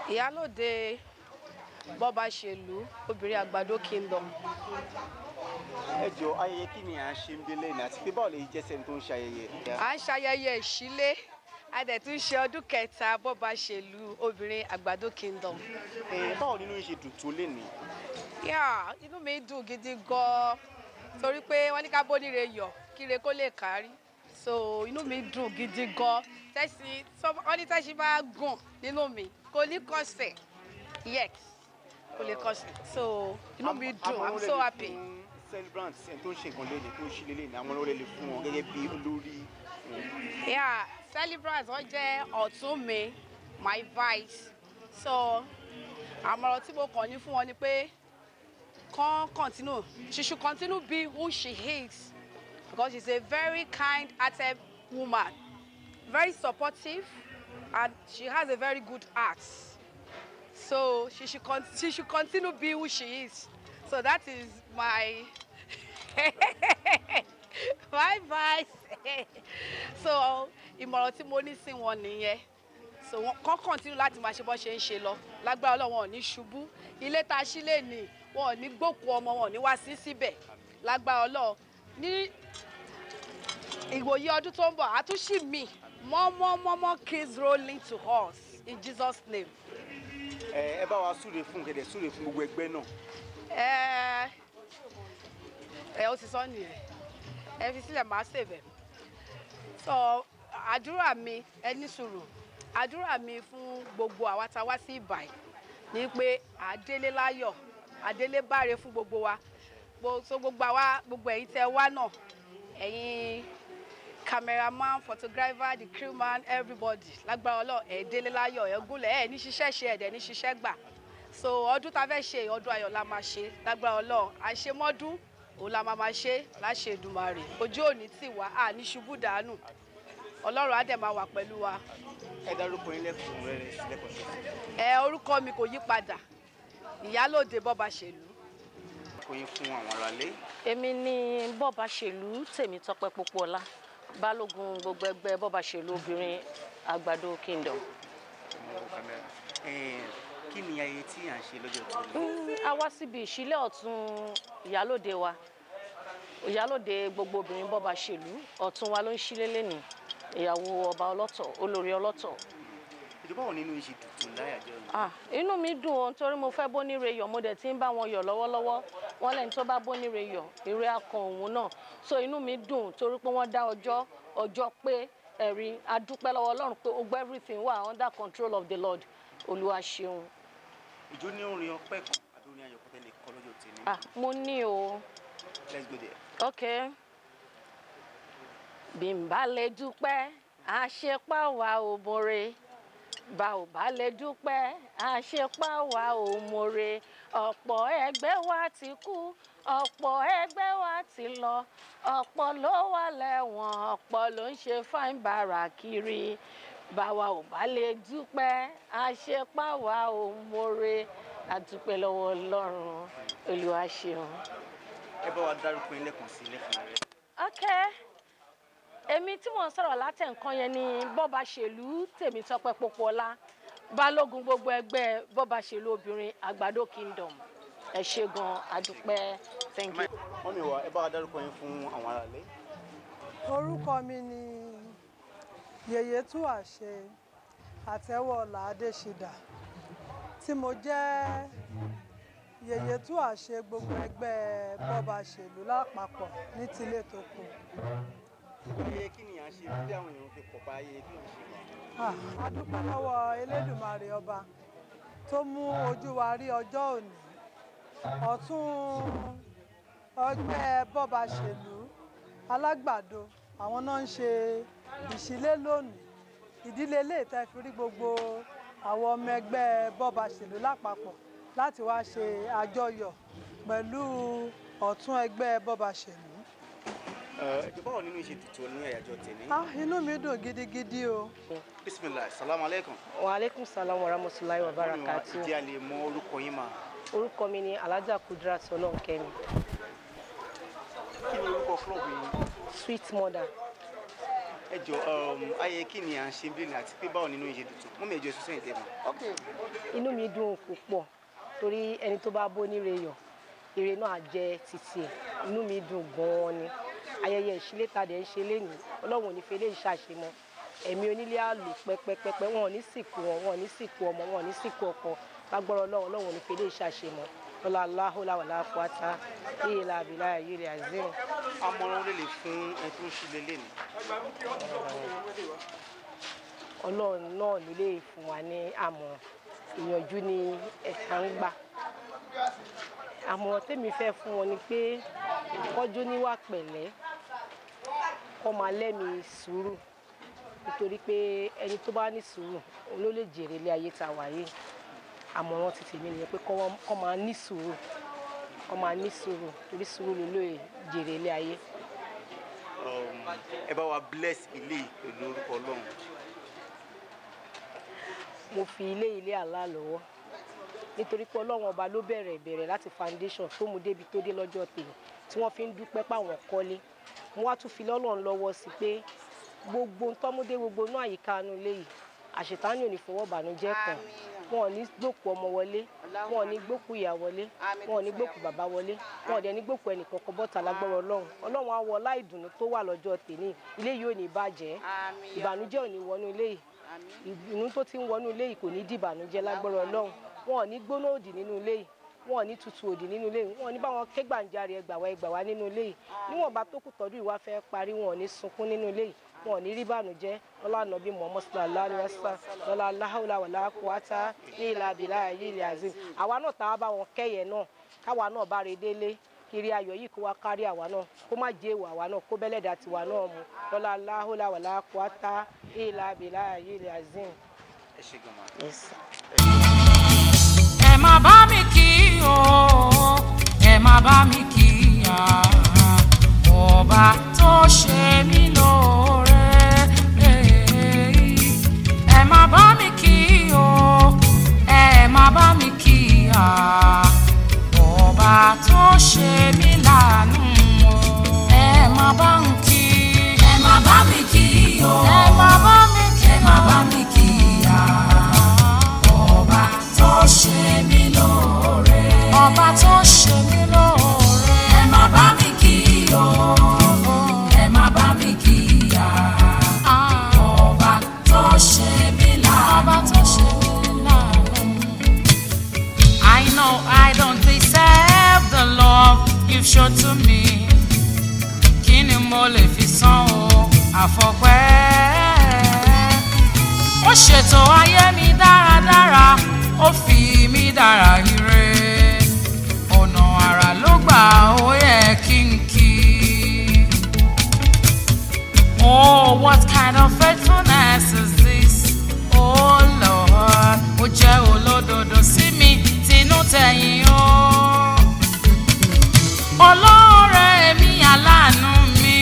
Ìyálóde Bọ́ba ṣèlú obìnrin Àgbàdo Kingdom. Ẹjọ́ ayẹyẹ kí ni à ń ṣe ń délé ní àti pé báwo lè jẹ́ sẹ́ni tó ń ṣayẹyẹ? À ń ṣayẹyẹ ìṣílé, a dẹ̀ tún ṣe ọdún kẹta Bọ́ba ṣèlú obìnrin Àgbàdo Kingdom. Báwo nínú yín ṣe dùn tó lé ní? Inú mi dùn gidi gan-an torí pé wọ́n ní ká bóníre yọ̀ kíre kó lè kárí, so inú mi dùn gidi gan-an. Wọ́n ní tẹ́sí bá gùn nínú mi kò ní kọsẹ̀, yes kò lè kọsẹ̀, so inú mi dùn, I'm so happy. Celebrant ẹni tó ń ṣe nǹkan lẹ́nu tó ń ṣílé lẹ́nu àwọn olórí lè fún wọn gẹ́gẹ́ bí olórí. Celebrant wọ́n jẹ́ ọ̀tún mi, my vice, so àmọ̀ràn tí mo kàn ní fún wọn ni pé she should continue being who she is, because she's a very kind-hearted woman, very supportive, and she has a very good heart. So she should continue being who she is. So that is my my advice. So ìmọ̀ràn tí mo ní sí wọn nìyẹn. So wọ́n continue láti máa ṣe bó ṣe ń ṣe lọ. Lágbára Ọlọ́run wọn ò ní ṣubú. Ilé tá ṣí lè ní wọn ò ní gbókù ọmọ wọn ò ní wá sí síbẹ̀. Lágbára Ọlọ́run ní ìwòye ọdún tó ń bọ̀ àtúnṣì mi more kids rolling to us in Jesus name. Ẹ bá wa súre fún kẹ̀dẹ̀ súre fún gbogbo ẹgbẹ́ náà. Ó ti sọ nìyẹn. Ẹ fi sílẹ̀ máa ṣèbẹ̀. So àdúrà mi ẹ ní sùúrù. Àdúrà mi fún gbogbo àwa tá wá sí Ìbàdàn ní pé àdélé láyọ̀, àdélé báre fún gbogbo wa. So gbogbo ẹ̀yin tẹ́ wá náà, ẹ̀yin cameraman, photographer, the crewman, everybody. Lágbára Ọlọ́run ẹ délé láyọ̀, ẹ gúnlẹ̀, ẹ ní ṣiṣẹ́ ṣe, ẹ dẹ̀ ní ṣiṣẹ́ gbà. So ọdún tá fẹ́ ṣe ọdún ayọ̀ la máa ṣe. Lágbára Ọlọ́run àṣemọ́dún òun la máa ṣe láṣẹ Èdùmàrè. Ojú òní tì wá, à ní ṣubú dànù. Ọlọ́run á dẹ̀ máa wà pẹ̀lú wa. Ẹ dárúkọ yín lẹ́kùn rẹ̀ sílẹ̀kùn. Orúkọ mi kò yí padà. Ìyálóde Bọ́ba Ṣèlú. Kò yín fún àwọn aráalé. Èmi ni Bọ́ba Ṣèlú Tèmítọ́pẹ́ Pópóọlá, Balógun gbogbo ẹgbẹ́ Bọ́ba Ṣèlú obìnrin Àgbàdo Kingdom. Kí ni ayẹyẹ tí à ń ṣe lọ́jọ́ tó ní? A wá síbi ìṣílẹ̀ ọ̀tún ìyálóde wa. Ìyálóde gbogbo obìnrin Bọ́ba Ṣèlú ọ̀tún wa ló ń ṣílé lénìí. Ìyàwó Ọba Ọlọ́tọ̀, Olori Oloto. Ìjọba wọn nínú ìṣe tuntun láyàjọ yìí. Inú mi dùn o nítorí mo fẹ́ bóníre yọ̀, mo dẹ̀ ti ń bá wọn yọ̀ lọ́wọ́lọ́wọ́. Wọ́n lẹ́ni tó bá bóníre yọ̀, ire akàn òun náà. So inú mi dùn torí pé wọ́n dá ọjọ́ pé ẹ̀rí adúpẹ́ lọ́wọ́ Ọlọ́run pé gbogbo everything wà under control of the Lord. Olúwa ṣeun. Ìjọ ní orin ọpẹ́ kan àbí orin ayọ̀ kan tẹ́lẹ̀ kọ lọ́jọ́ tèmi. Mo ní o. Let's go there. Okay. Bí n bá lè dúpẹ́, àṣepá wa ò mọ̀re. Bá ò bá lè dúpẹ́, àṣepá wa ò mọ̀re. Ọ̀pọ̀ ẹgbẹ́ wa ti kú, ọ̀pọ̀ ẹgbẹ́ wa ti lọ. Ọ̀pọ̀ ló wà lẹ́wọ̀n, ọ̀pọ̀ ló ń ṣe fáìn bàrà kiri. Báwa ò bá lè dúpẹ́, àṣepá wa ò mọ̀re. A dúpẹ́ lọ́wọ́ Ọlọ́run. Olúwa ṣeun. Ẹ bá wa dárúkọ yín lẹ́kùn sí lẹ́kùn rẹ̀. Okay. Èmi tí mò ń sọ̀rọ̀ látẹ̀ǹkan yẹn ni Bọ́ba Ṣèlú Tèmítọ́pẹ́ Pópóọlá, Balógun gbogbo ẹgbẹ́ Bọ́ba Ṣèlú obìnrin Àgbàdo Kingdom. Ẹ ṣé gan, adúpẹ́. Thank you. Mọ́mì wa, ẹ bá wa dárúkọ yín fún àwọn aráalé. Orúkọ mi ni Yèyétúàṣe Àtẹ́wọ̀lá Adéṣídà tí mo jẹ́ Yèyétúàṣe gbogbo ẹgbẹ́ Bọ́ba Ṣèlú lápapọ̀ ní tilé tó kù. Ayẹyẹ kí ni à ń ṣe bí àwọn èèyàn fi pọ̀ pa ayẹyẹ kí ni à ń ṣe? A dúpẹ́ lọ́wọ́ Elédùmarè ọba tó mú ojú wa rí ọjọ́ òní. Ọ̀tún ẹgbẹ́ Bọ́ba Ṣèlú Alágbàdo àwọn náà ń ṣe ìṣílé lónìí. Ìdílé ilé ìtẹ́ fi rí gbogbo àwọn ọmọ ẹgbẹ́ Bọ́ba Ṣèlú lápapọ̀ láti wá ṣe àjọyọ̀ pẹ̀lú ọ̀tún ẹgbẹ́ Bọ́ba Ṣèlú. Ìjọba wọn nínú ìṣe tuntun ní àyájọ́ tèmi. Inú mi dùn gidigidi o. Bismillah, salamu alaikum. Wa alaikum salam wa rahmatullahi wa barakatuh. Ìdí a lè mọ orúkọ yín mà. Orúkọ mi ni Alhaja Kudrat Ọlọ́nkẹ́mi. Kí ni orúkọ club yín? Sweet Mother. Ẹ jọ ayẹyẹ kí ni à ń ṣe bí ní àti pé báwo nínú ìṣe tuntun? Mọ́ mi ẹjọ́ sísẹ́ ìdẹ́mọ̀. Inú mi dùn púpọ̀ torí ẹni tó bá bó níre yọ̀, ire náà jẹ́ títí ẹ̀. Inú mi dùn gan-an ni. Ayẹyẹ ìṣílé tàdé ń ṣe lénìí, Ọlọ́run ò ní fi eléyìí ṣàṣemọ́. Ẹ̀mí onílé á lù pẹ́pẹ́pẹ́pẹ́, wọn ò ní sìnkú wọn, wọn ò ní sìnkú ọmọ, wọn ò ní sìnkú ọkọ. Lágbára Ọlọ́run ò ní fi eléyìí ṣàṣemọ́. Allahu la wala quwwata illa billahi al-azim. Àmọ̀ràn lè fún ẹni tó ń ṣílé lénìí. Ọlọ́run náà ló lè fún wa ní àmọ̀ràn. Ìyànjú ni ẹ̀ka ń gbà. Àmọ̀ràn tèmi fẹ́ fún wọn ni pé kọ́jú níwà pẹ̀lẹ́, kó máa lẹ́mi sùúrù nítorí pé ẹni tó bá ní sùúrù ló lè jèrè ilé ayé tá a wà yìí. Àmọ̀ràn ti tèmi nìyẹn pé kó máa ní sùúrù, kó máa ní sùúrù torí sùúrù ló lè jèrè ilé ayé. Ẹ bá wa bless ilé pẹ̀lú orúkọ Ọlọ́run. Mo fi ilé Allah lọ́wọ́ nítorí pé ọlọ́run ọba ló bẹ̀rẹ̀ láti foundation tó mú débi tó dé lọ́jọ́ tèmi tí wọ́n fi ń dúpẹ́ páwọn kọ́lé. Mo wá tún fi lọ́lọ́run lọ́wọ́ sí pé gbogbo tọ́múdé gbogbo náà àyíká inú ilé yìí àṣetánì ò ní fọwọ́ bànújẹ́ kan, wọn ò ní gbòkú ọmọ wọlé, wọn ò ní gbòkú ìyá wọlé, wọn ò ní gbòkú bàbá wọlé, wọn ò dẹ̀ ní gbòkú ẹnìkankan bọ́ta lágbára ọlọ́run. Ọlọ́run á wọ ọlá ìdùnnú tó wà lọ́jọ́ tèmi, ilé yìí ò ní bàjẹ́, ìbànújẹ́ ò ní wọnú ilé yìí, ìbínú tó ti ń wọnú ilé yìí kò ní di ìbànújẹ́ lágbára ọlọ́run. Wọn ò ní gbóná òdì nínú ilé yìí, wọn ò ní tutù òdì nínú ilé yìí, wọn ò ní bá wọn ké gbàǹjarè ẹgbà wá nínú ilé yìí. Níwọ̀nba tó kù tọ́dún ìwà fẹ́ parí, wọn ò ní sunkún nínú ilé yìí, wọn ò ní rí bànújẹ́. Ọlá Ànábì Muhammad sallallahu alaihi wasallam, lọ́la la hawla wala quwwata illa billahi azim. Àwa náà tá a bá wọn kẹ́yẹ náà, káwa náà bá re délé, kiri ayọ̀ yìí kó wá kárí àwa náà, kó má jẹ́ èèwọ̀ àwa náà, kó bẹ́lẹ̀dà tiwa náà mu. Lọ́la la hawla wala quwwata illa billahi azim. Ẹ ṣé gan ma. Ẹ má bá mi kí o, ẹ má bá mi kí ọba tó ṣe mí lóore. Ẹ má bá mi kí o, ẹ má bá mi kí ọba tó ṣe mí láàánú. Ẹ má bá mi kí, ẹ má bá mi kí o, ẹ má bá mi kí, ẹ má bá mi kí ọba tó ṣe mí lóore. Ọba tó ṣe mí lóore. Ẹ má bá mi kí o, ẹ má bá mi kí ọba tó ṣe mí láàánú. Ọba tó ṣe mí láàánú. I know I don't deserve the love you've shown to me. Kí ni mo lè fi san o àfọpẹ́? Ó ṣètò ayé mi dáradára, ó fi mí dára ire. Ọ̀nà àrà ló gbà ó yẹ kí n kí. Oh, what kind of faithfulness is this? Oh Lord, ó jẹ́ olódodo sí mi tinú tẹ̀yìn o. Olóore mi aláàánú mi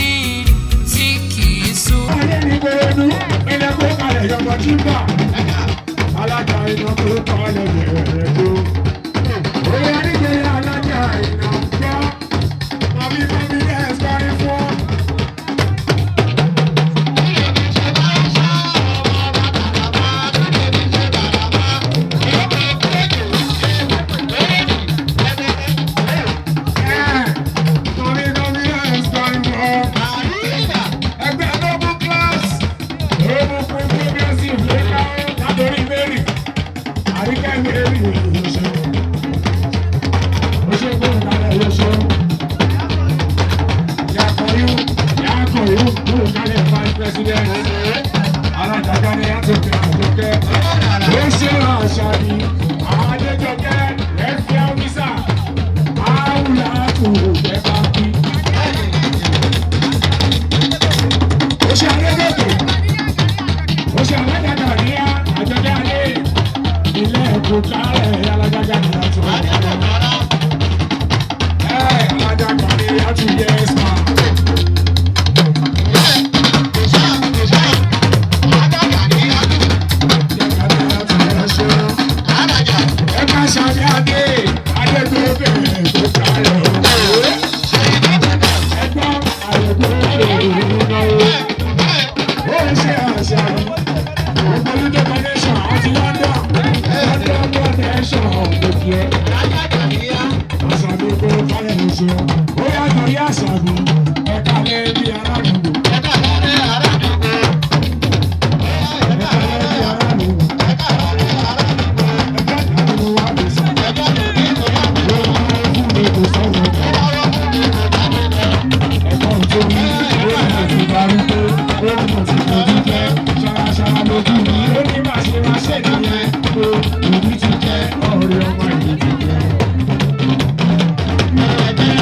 tí kì í sú. Ayé mi gbé inú, ilé kó kalẹ̀ yọmọ tí ń bà. Alájà iná tó kalẹ̀ bẹ̀rẹ̀ tó. Oyè nígbèrè alájà iná gbọ́. Màmí màmí ẹ̀ sọ́rí fún.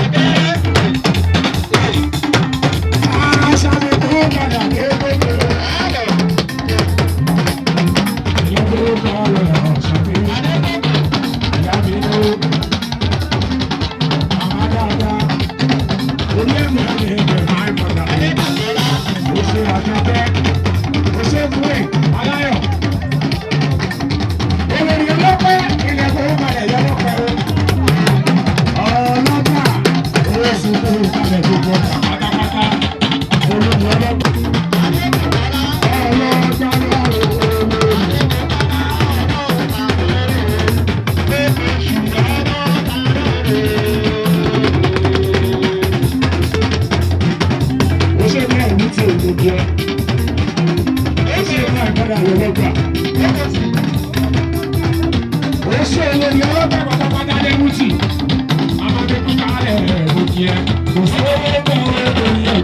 Thank you. padà lọ́wọ́ gbà. Ó ṣe olórí ọlọ́pàá pátápátá lẹ́mùtì. Amadékú kálẹ̀ òkè ẹ̀ kò sí owó tó ń rẹ̀ lórí ẹ̀.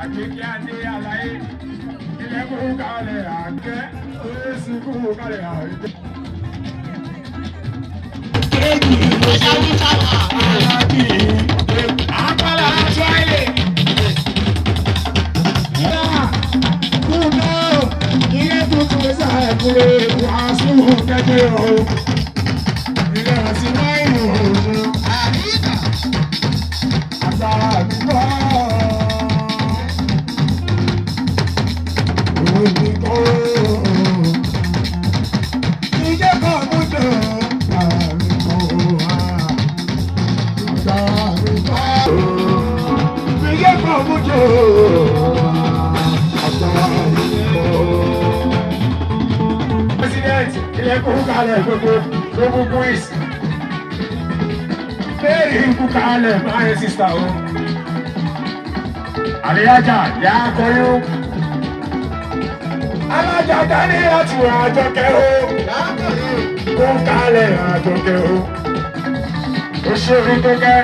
Àgbékẹ́ adé àlàyé ilẹ̀ kúrú kalẹ̀ àgbẹ̀ oríṣi kúrú kalẹ̀ àgbẹ̀. Kéèkì ìgbésẹ̀ wúkàlà àlàbí àpàlà àjọyè. Kúndó ilé tuntun ṣàkúrò wàásù kẹ́kẹ́ o. Ilé ọ̀sìn wáìnì òògùn àríkà. Àṣàrà àdúgbò. President, ilé kúkálẹ̀ gbogbo quiz. Bẹ́ẹ̀ni kúkálẹ̀ máa ń sísá o. Àríyájà yà á kọyún. Alájà dání láti wà àjọkẹ́ o. Kúkálẹ̀ àjọkẹ́ o. Ó ṣe orí tó kẹ́.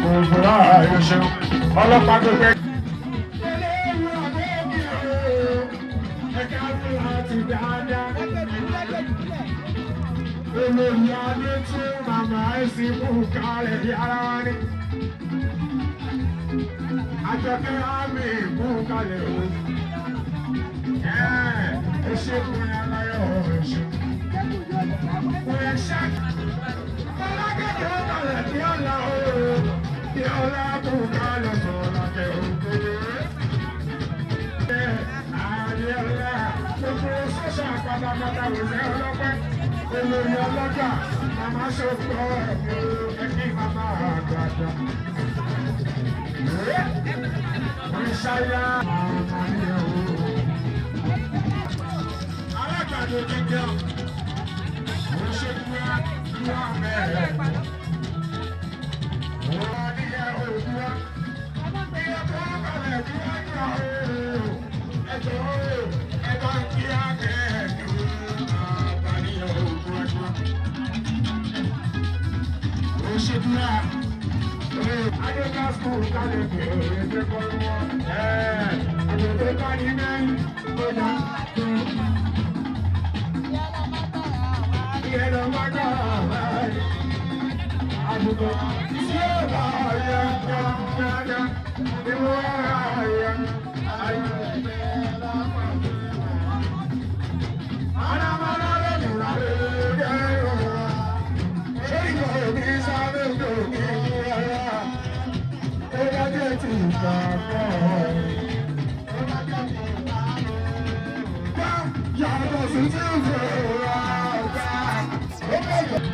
Gbogbo ààyè ṣe ọlọ́pàá tó kẹ́. Olórí adé tí màmá ẹ̀sìn fún kálẹ̀ yàrá wa ní. Àjọkẹ́ àmì fún kálẹ̀ o. Ẹ ṣe fún ẹ aláyọ̀ ẹ̀ṣẹ̀. Kò ẹ ṣá. Ọlágẹ̀dẹ̀ ó kalẹ̀ kí ọ̀la o. Kí ọ̀la fún kálẹ̀ tó lákẹ́ òkè. Àdéhùlá gbogbo sọ́ṣà pátápátá wò ṣe ọlọ́pẹ́. Olórí ọlọ́jà, màmá ṣòfò ẹ̀kí màmá àgbàdo. Ìṣáyà àmàlẹ́ o. Alágbàdo kíkẹ́ ọ̀. Mo ṣe dúró dúró mẹ́rẹ̀. Mo wá níyà òdúrà. Ìyá tó ń balẹ̀ dúró dúró o. Ẹjọ́ o, ẹ̀bá ń kí á kẹ́ẹ̀dù. Oṣedura, Adéka school kálẹ̀ pé ẹgbẹ́ kọ́ wọn. Àgbẹ̀dẹ ká ní mẹ́rin tó dá tó. Ìyẹn lọ má gbà wáyé. Àbùkù tí ó bá yẹ dáadáa ni wọ́n rà yẹ. Anamọ́nà lónìí rà lóde ọ̀rọ̀.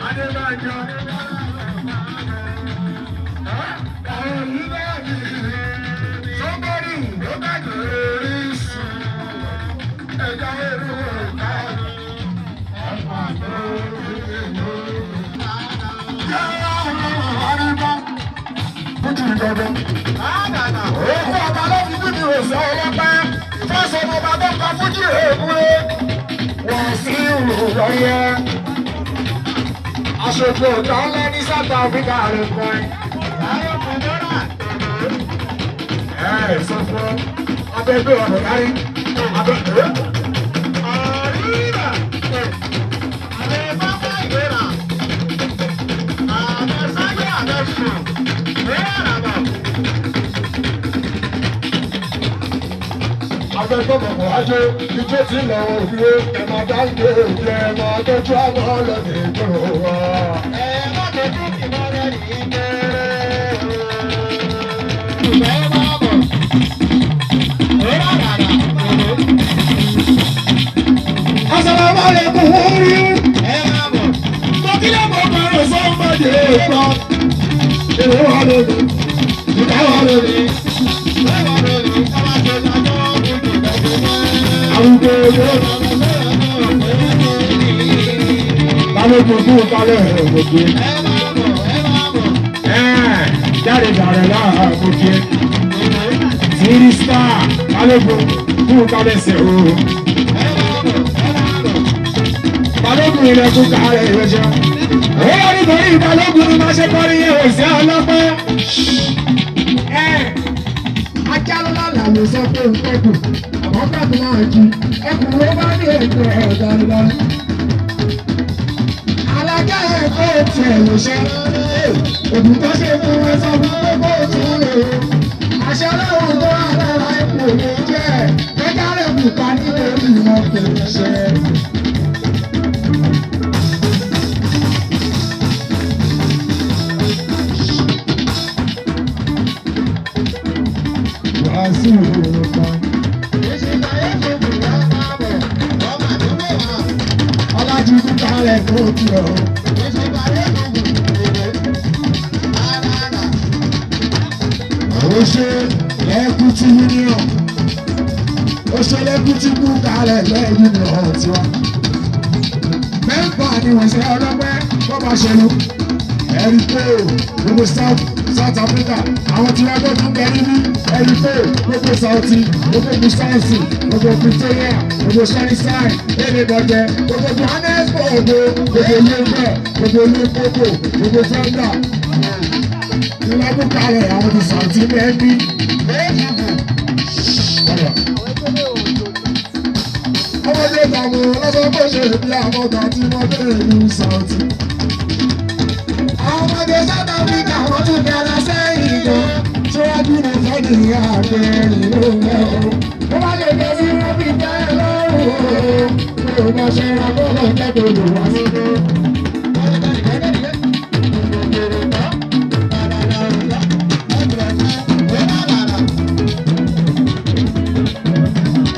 Adébájọ́ sọ́kọ́rì ló bá jòrí sùn ẹ̀já èrò ọ̀gá ẹ̀fà lórí ìlú. Fújì dandan. Òkú ọba ló fi fújì òsè ọlọ́pẹ́. Fọ́sọ̀ ọba tó ka fújì èkúrẹ́. Wọ́n sí ìlú lọ́yẹ́. Aṣojú ọ̀gá ńlá ní South Africa rẹ̀ kọ́ ẹ. Sọ fún abẹ́gbẹ́ ọ̀rọ̀ kárí. Àríyá. Àbẹ̀ bá bá ìgbéra. Àbẹ̀ sáyé àbẹ̀ abẹ́ tó mọ̀ wájú ijó tí lọ òdúró ẹ máa dáńgé òjò ẹ máa tọ́jú àwọn ọlọ́dẹ tó wá. ẹ má tọ́jú ìmọ̀lẹ́ nìyí kéré. ìgbà ẹ máa bọ̀. Assalamualaikum wuri. Ẹ máa bọ̀. Mọ̀kílẹ̀ mọ̀ bẹ̀rẹ̀ sọ́mọdé gbọ́. Ìwé wa lóde. Ìdá wa lóde. Ìwé wa lóde. Ọba ṣe dájọ́ ojú ìgbàgbọ́ mọ́. Àwùjọ yóò lọ́wọ́ balógun kú kalẹ̀ òkè. Ẹ máa bọ̀. Ẹ máa bọ̀. Jáde dàrẹ̀ láàbò kí. Sírísítà balógun kú kalẹ̀ sẹ̀wọ̀. Balógun ilẹ̀ kú kalẹ̀ ìrẹsẹ̀. Ó wà nítorí balógun ni máa ṣe kọ́rí òsì ọlọ́pẹ́. Ajá lọ́la ló sọ pé ń pẹ́kù, àmọ́ pẹ́kù máa jí. Ẹkùn ló bá ní ètò ẹ̀ dáadáa. Alájà ẹ̀kọ́ tiẹ̀ ló ṣe. Òbí tó ṣe fún ẹ sọ fún pé kó tún lè. Àṣẹ ọlọ́run tó wà lára ipò lè jẹ́. Ẹja rẹ̀ kù pa nítorí wọn kò ṣe. Wàásù òrùka. Ọlájú kúkálẹ̀ tó kí ọ. Ó ṣe lẹ́kùtì union. Ó ṣe lẹ́kùtì kúkálẹ̀ lẹ́yìn union tiwa. Mẹ́fà ni wọ́n ṣe ọlọ́pẹ́ bọ́bá ṣe lọ. Ẹ̀rí pé gbogbo South Africa àwọn tí wọ́n gbọ́dọ̀ bẹ níbí ẹ̀rí pé gbogbo South gbogbo Busansi gbogbo Pretoria gbogbo Sunnyside Elébọ̀jẹ gbogbo Johannesburg gbogbo Lagos gbogbo Limpopo gbogbo Fenda ìlọ́gbọ̀n kalẹ̀ àwọn ti South bẹ́ẹ̀ bí. Ọmọdé tàwọn ọlọ́sọ bó ṣe bí àwọn ọ̀gá tí wọ́n bẹ̀rẹ̀ ní South. Àwọn ọmọdé South Africa wọ́n tún dára sẹ́yìn gan. Síwájú ní fẹ́ẹ̀dì àgbẹ̀rìn ló ń lọ. Ó bá lè jẹ́ sí wọ́n fi jẹ́ lọ́rùn o. Mi ò mọ ṣe ra bọ́ọ̀lù jẹ́kọ̀ọ́ lò wá sílé.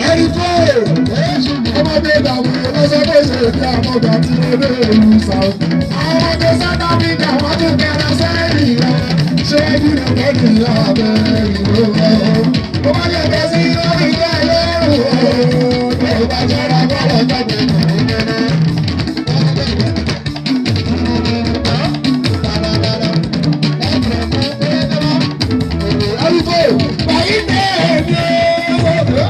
Ẹni tó ọmọdé dàbí ọlọ́sọ bó ṣe bí àwọn ọ̀gá tí wọ́n bẹ̀rẹ̀ ní South. Àwọn ọmọdé South Africa wọ́n tún dára sẹ́yìn gan. Ṣéjú ní kẹ́kì abẹ́ ìlú ọ̀hún. Ó bá lè bẹ́ sí lórí ilé ẹlẹ́rù ọ̀hún. Tó bá jọra bọ́lọ̀ jáde nìyẹn. Ẹ̀rùkọ́ bàyí bẹ́ẹ̀ ni ó.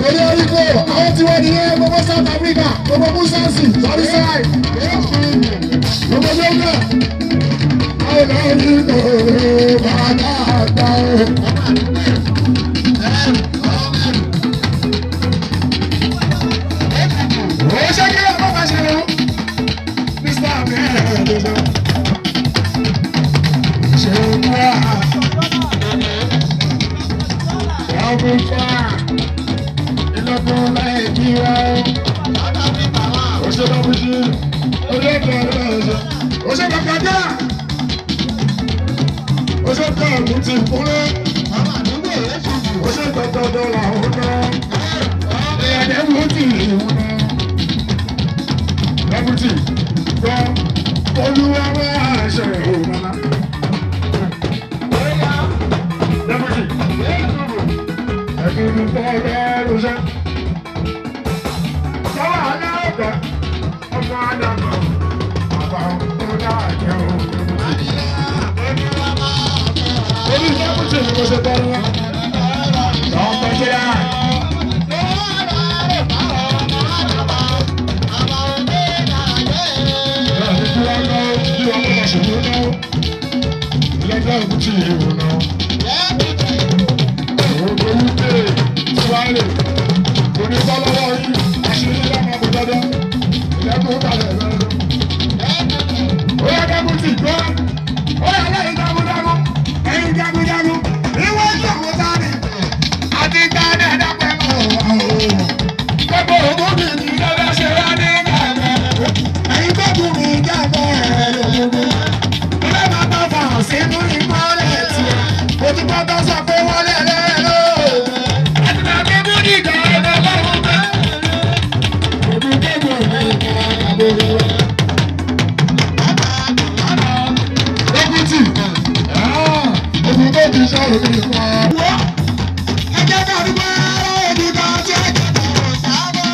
Orí oríkò àwọn tí wọ́n nìyẹn gbogbo South Africa gbogbo Busansi Sunnyside gbogbo Lagos àwọn náà ní ìlú bàtà àgbà o. Ó ṣe kí ọkọ̀ bá ṣe lọ Mr. Abẹ́rẹ́ lọ́jọ́ ṣe ń wá ọ̀gbìn fà. Ìlọ́gbọ̀n láì kí wá ó. Òṣèlú ọ̀bùsí, orí ẹ̀kọ́ ọ̀rọ̀ ọ̀ṣọ́. Òṣèlú ọ̀kadà. Òṣèlú ọ̀bùn ti kúnlẹ̀. Òṣèlú ọ̀dọ́dọ́ làwọn náà. Ìyàdẹ́wò ti ìwọ̀n náà. Lọ́bùtì gbọ́ olúwa wá àṣẹ òmàlà. Lọ́bùtì ẹ̀kí ní bọ́ọ̀lù ṣe. Sọ́wọ́ aláàbẹ̀ ọmọ àdàbọ̀ àbá ọ̀dà àjẹ́ òun. Orí Lọ́bùtì ni mo ṣe bọ́ọ̀lù wá. Lọ́pọ̀ ṣe yá. Lọ́jọ́ ìbútí ìwò náà. Ògbó wípé Tíwáìlì kò ní bọ́ lọ́wọ́ yìí, àṣírí lọ́mọ kò dandan, ìlẹ́kùn kalẹ̀ lọ́dún. òní kan. Ẹ jẹ́ ká dúpẹ́ òní kan tí ẹ jẹ́ ká wọ̀ sábà.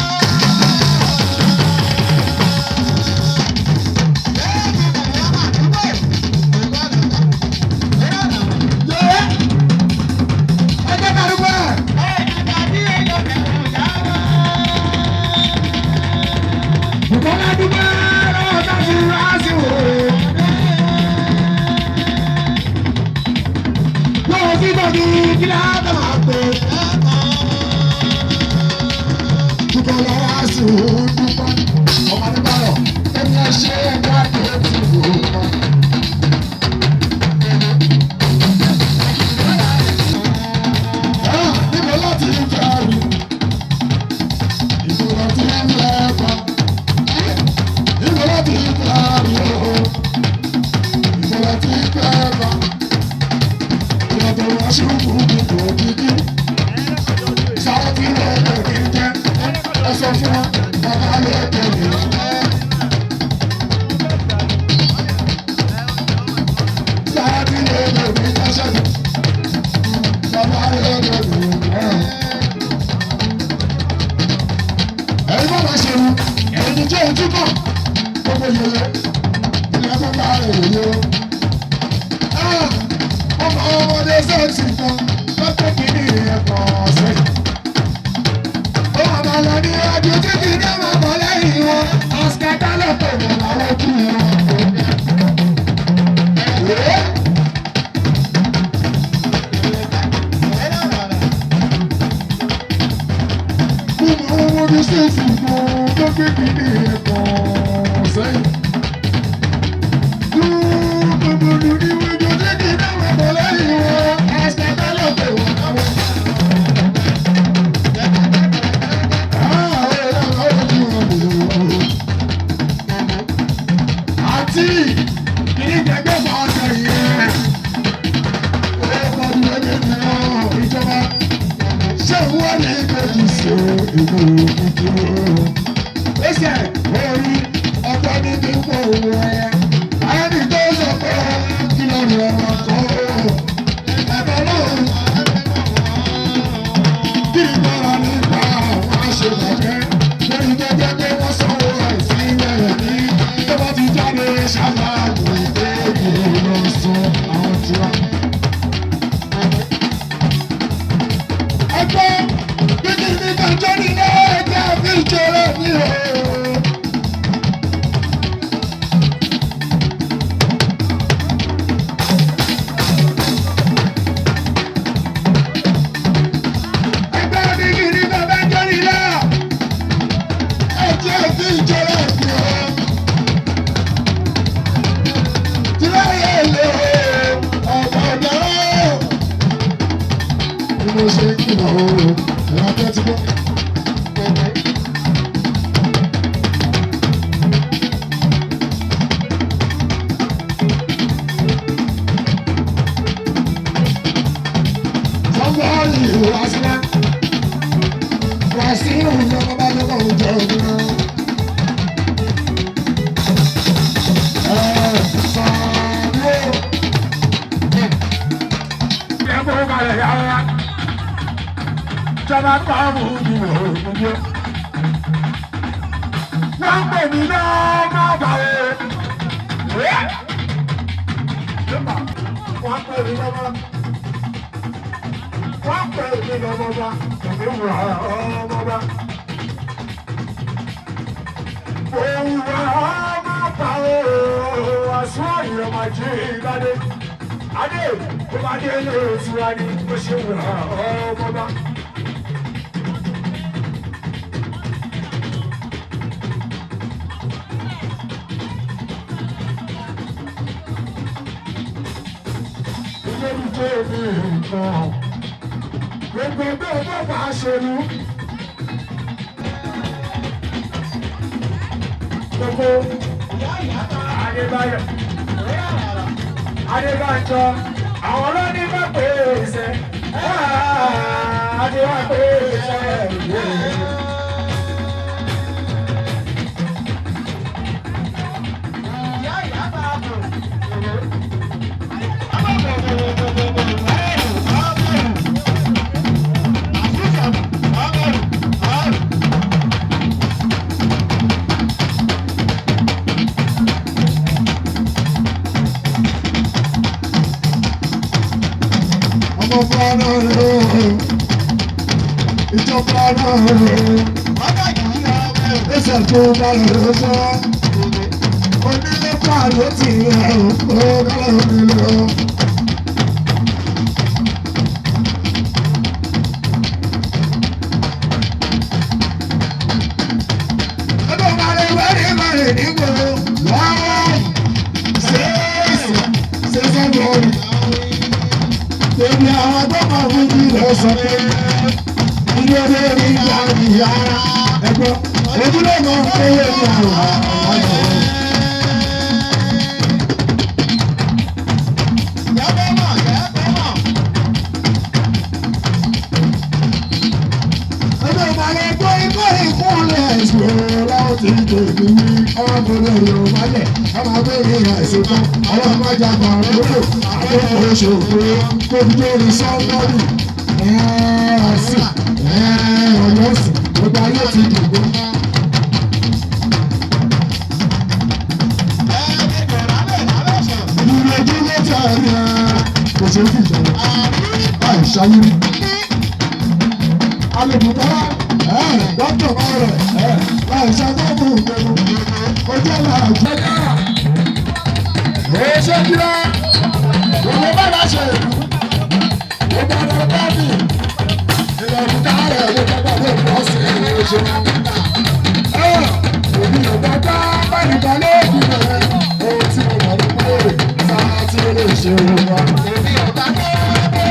Bukola dúpẹ́ lọ́wọ́ tá a ti rà á sí o. Lọ́wọ́ sí bọ̀dù kí ló á bẹ̀ máa pè é. Bukola wá sí o dúpẹ́. Ọmọ Adébáyọ̀ ẹni ẹ ṣe ẹgbẹ́ àkẹ́tì o. Níbo láti ń fẹ́ rí? Ìṣòro tí ń lẹ́ẹ̀kan. Ìgbọ́lá ti kárí o, ìgbọ́lá ti kẹ́ẹ̀bá, ìyàtọ̀ wá ṣùkú gbogbo kíkí. Sáwọ́ tí lè bẹ̀rẹ̀ jẹ́, ẹ sọ fún wọn, bàbá lè bẹ̀rẹ̀. Sáwọ́ tí lè bẹ̀rẹ̀ jẹ́sẹ̀, bàbá lè bẹ̀rẹ̀. Ẹ̀yin bá máa ṣe mu, ẹ̀yin ti jẹ́ ojú kan. Gbogbo yẹyẹ ilé ẹgbẹ́ bá rẹ̀ yẹyẹ o. Ọmọ ọmọdé sẹ́ẹ̀sì kan lọ́pẹ́ kìíní ẹ̀kọ́ ọ̀sẹ̀. Ó wà máa lọ ní ọdún títí ní ọmọ ọmọ lẹ́yìn wọn. Àṣìkàtà lọ́pọ̀ ìwọ̀n làwọn ojú wọn. Nínú ọmọdé sẹ́ẹ̀sì kan lọ́pẹ́ kìíní ẹ̀kọ́ ọ̀sẹ̀. Adebayo, àwọn ọlọ́ni bá pè é ṣe, Adéwà pè é ṣe ìwé. Ìyá bá bọ̀. ìjọba náà ẹsẹ̀ tó bá lọ sọ onílé pàdé tì ẹ̀ ó kọ́lá onílé o. ọdún márùn wẹ́rẹ́ márùn nígboro wáá ṣẹ́ṣẹ́ bọ̀ọ̀lù. Èmi àwọn tó máa fún mi lọ sọ pé ilé lórí ìyá ìyá ẹ̀gbọ́n ojúlé mọ owó ní àwọn ọ̀rọ̀. Ẹgbẹ́ ìbàlẹ̀ gbọ́ ikọ́ ìkúnlẹ̀ ìṣòro láwọn ti ń tèmi ní ọmọkùnrin ìlú malẹ̀ ọmọ abẹ́rẹ́ ìhà ìṣòro àwọn ọmọdé àgbà lóko àkókò ìṣòro tó fi lórí sọ́ńdọ́rì ọ̀sìn ọ̀yọ́sìn gbogbo ayé ti dìbò. Ìdílé dúró tẹ̀lé kò ṣe é fìjà àìṣáyé. Alùpùpọ̀ dọ́kítọ̀ máa rẹ̀ láìsá tó mú ìgbẹ́nu ojú ọ̀la àgbẹ̀ká. Ó ṣe kíra gbogbo bá bá ṣe ìlú gbogbo ọ̀dọ̀ bábì ìlọ̀kùtà rẹ̀ ló gbọ́dọ̀ ló pọ̀ sí ẹ̀rọ ṣe. Òbí ọ̀gá bá báyìí kan lóògùn rẹ̀ ohun tí mo mọ̀ ní pé sáà tí ó lè ṣe òun wa. Òbí ọ̀gá bá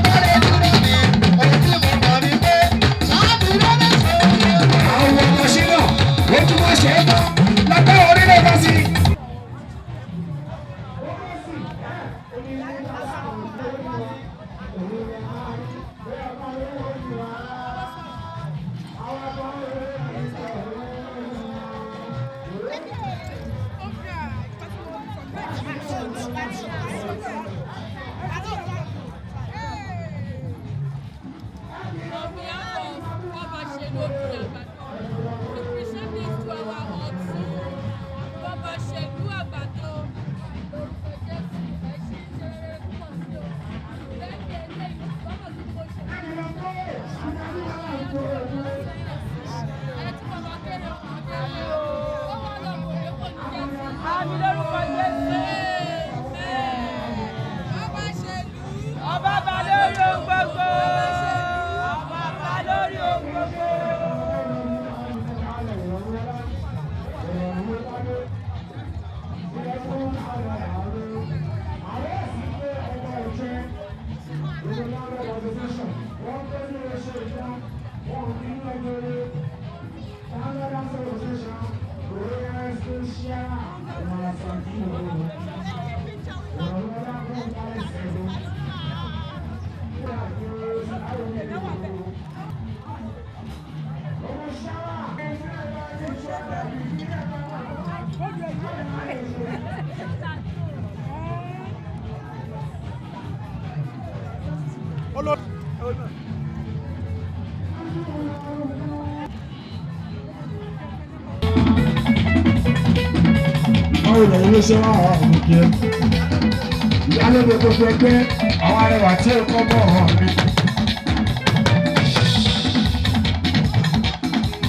bá lè dúró ní ohun tí mo mọ̀ ní pé sáà tí ó lè ṣe òun wa. Àwọn ọmọ ṣe náà ó tún wá ṣe é tán lápá orílẹ̀ èdè sí. Ilé iṣẹ́ wa wà fún kí ẹ. Ìyálóde gbogbo ẹgbẹ́ àwọn arẹwà tí ó kọ́ bọ̀ hàn mi.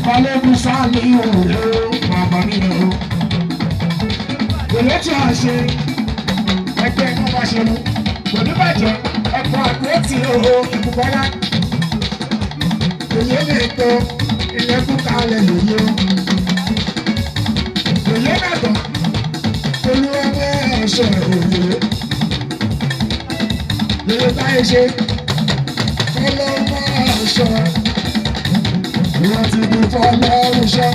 Balẹ̀kùn sáàlì ìhòòhò bàbá mi o. Èlé tí a ṣe ẹgbẹ́ iná bá ṣe mú. Kò ní bàjẹ́ ẹ̀kọ́ àgbẹ̀tì ìhòòhò ìbùkọ́lá. Èlé lè tó ilẹ̀kùn kalẹ̀ lòye o. Èlé nàgbọ̀n. Olúwa bẹ́ẹ̀ ṣe òye. Lè báyìí ṣe ọlọ́wọ́ ṣọ. Wọ́n ti di fọlọ́run ṣọ.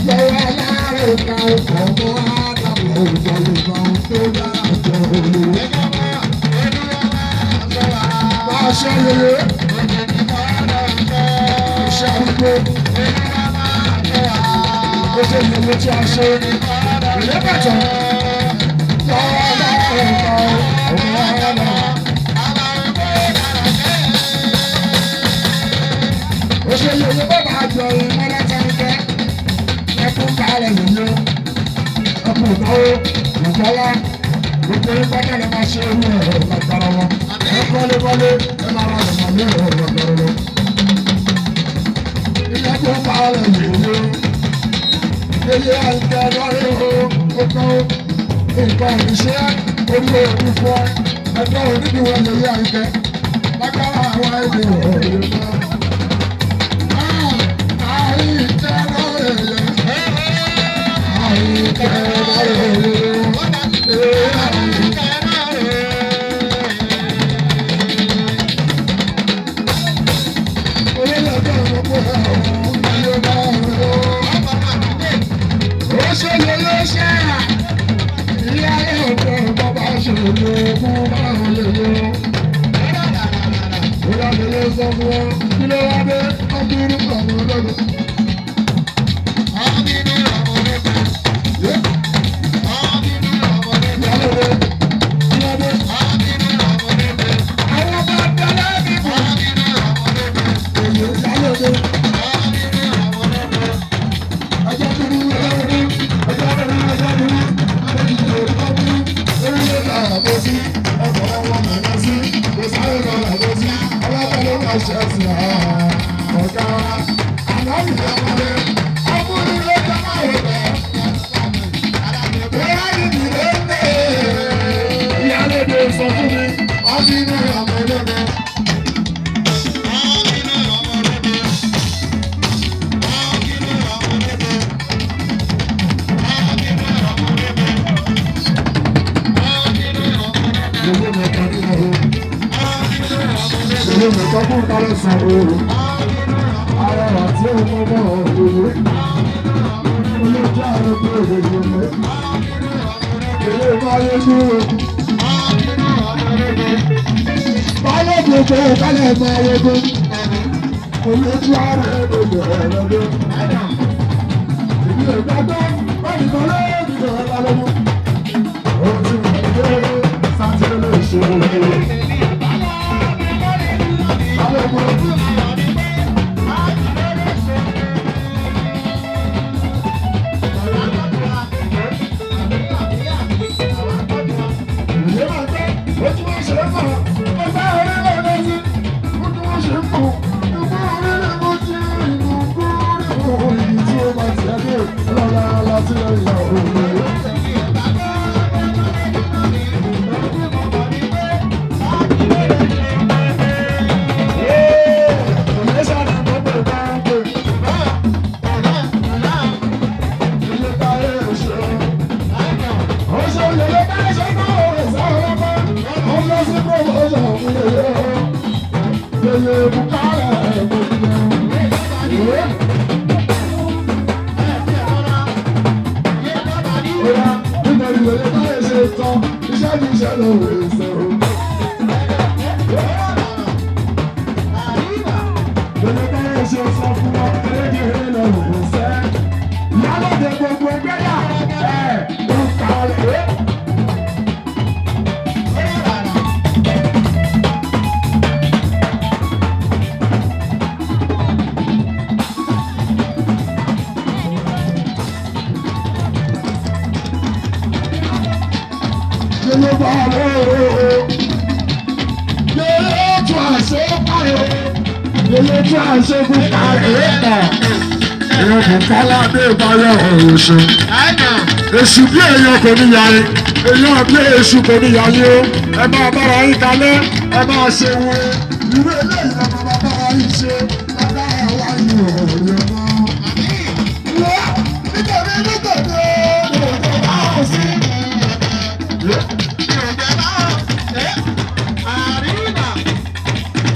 Lọ́wọ́ aláàrẹ̀ ká ọkọ̀ mọ́ àdàbọ̀ ògbọ̀lùgbọ̀ tó dára jọ olùwé. Máa ṣe lóye. Iṣẹ́ arúgbó. Ó ṣe ìlú tí a ṣe. Ìlẹ́bàtọ̀ lọ́wọ́ láàrin kan òun ọ̀rọ̀. Òṣèlú òye bàbá àjọ ìmọ̀ látàríkẹ́ ẹkún kárẹ̀ nìyó. Ọkùnrin ìnáwó ìgbọ́lá gbogbo ìpátá lè máa ṣe irú ẹ̀rọ lágbára wọn. Ẹ kọ́lé ẹ máa rọrùn. ilé tó parẹ́ yòówó ilé àìkẹ́ lọ́rẹ́ o ó kọ́ nǹkan ìṣe olú òkú fún ẹgbẹ́ onídìwọ̀n ilé àìkẹ́ lágbára àwọn ẹni òòrùn náà. Àìkẹ́ lọ́rẹ́ yẹn àìkẹ́ lọ́rẹ́ yẹn. Èṣù bí èèyàn kò ní yàrá èèyàn bí èṣù kò ní yàrá o ẹ máa bára yín kalẹ̀ ẹ máa ṣe wọn irú eléyìí la máa bára yín ṣe lágbára wa yìí ọ̀rẹ́ náà. Nítorí òjò bá ọ̀ sí.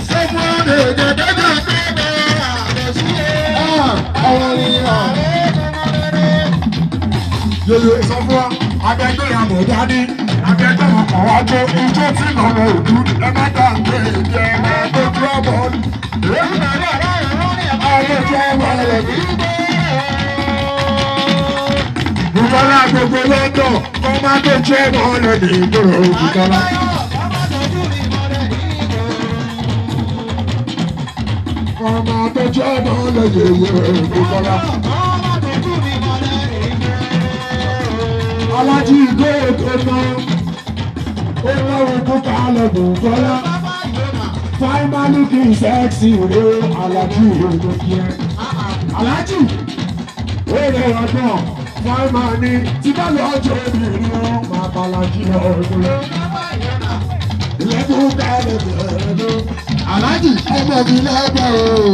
Sọ́kùnrin òjò dẹ́gbẹ́ àwọn ènìyàn. Yeye sọ fún wa, abẹ́gbẹ́ ìyàbọ̀ dání, abẹ́gbẹ́ ọkọ̀ wa jó ijó tí lọ́wọ́ òdú, ẹ má dá gbé ìdí ẹ má gbójú ọ̀bọ̀. Àgbójú ọ̀bọ̀ rẹ̀ ní. Bùkọ́lá gbogbo lọ́dọ̀, kọ́ má gbójú ọ̀bọ̀ rẹ̀ ní ìgboro Bùkọ́lá. Kọ́ má gbójú ọ̀bọ̀ rẹ̀ ní ìgboro Bùkọ́lá. Alájí ìgbé ètò náà ó lọ́rùn tó ká lọ́dún Bùkọ́lá Fáìmà looking sexy rè Alájì òjò kí ẹ. Alájì èrè ọ̀dọ́ Fáìmà ni tí bá lọ́jọ́ obìnrin wọn máa bá Alájì ọ̀dọ́. Ilẹ̀kùn kálẹ̀ bẹ̀rẹ̀ ló. Alájì ọmọ mi lẹ́gbẹ̀ẹ́ o.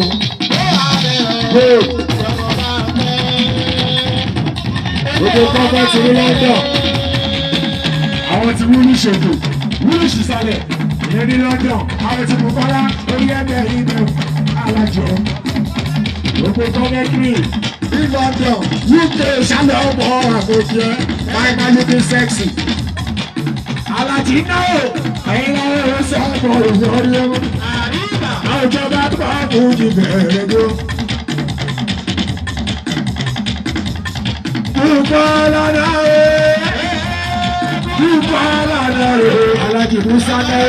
Gbogbo kọ́kọ́ ti rí London. Àwọn ti wúlú ṣètò, wúlú ṣìṣàlẹ̀, ìyẹn ní London. Àwọn ti mú kọ́lá orí ẹgbẹ́ ìbẹ̀ alájọ. Gbogbo kọ́kọ́ kiri ní London, UK ṣálẹ̀ ọmọ àgbòjẹ́, Fáìmà looking sexy. Alájì náà, ẹ̀yin náà ń sọ̀rọ̀ lórí ẹ̀rọ. Àwọn ìjọba tó bá kú jù bẹ̀rẹ̀ ló. Alájì Musa náà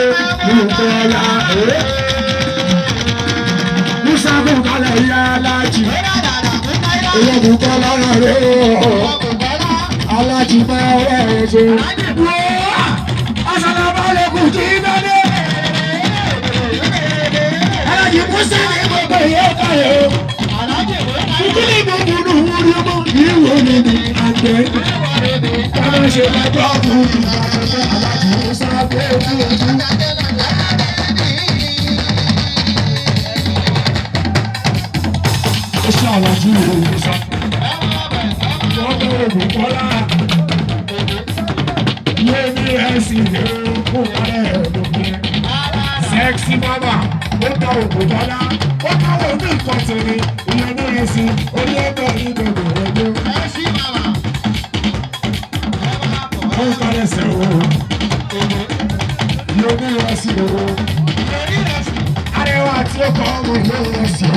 Bukola Musa Bukola ya Alájì Ìyá Bukola rẹ̀ Alájì máa wẹ̀ ẹ̀jẹ̀. Assalamu alaikum kí lóde. Alájì Musa ní gbogbo ìyẹ́ káyọ̀. Ìdílé gbogbo wúri ọmọ ìwò mi ní àgbẹ̀. Káwọn ṣe lọ́jọ́ fún ìgbàlódé Alájì Musa gbé ojú ojú. Ó ṣe Alájì Musa. Wọ́n bẹ̀rẹ̀ Bukola. Yé mi ẹ̀sìn lé kó kálẹ̀ lókè. Sexy mama, ó ta òkú bọ́lá. Ó káwọ́ ní nǹkan tèmi. Ìyẹn ní ẹ̀sìn orí ẹgbẹ́ ìbẹ̀rẹ̀ ẹgbẹ́. Ó ń kálẹ̀ sẹ́wọ̀. Yóò ní ẹ̀sìn owó. Arẹwà tí ó kọ́ ọmọ yóò ẹ̀sìn.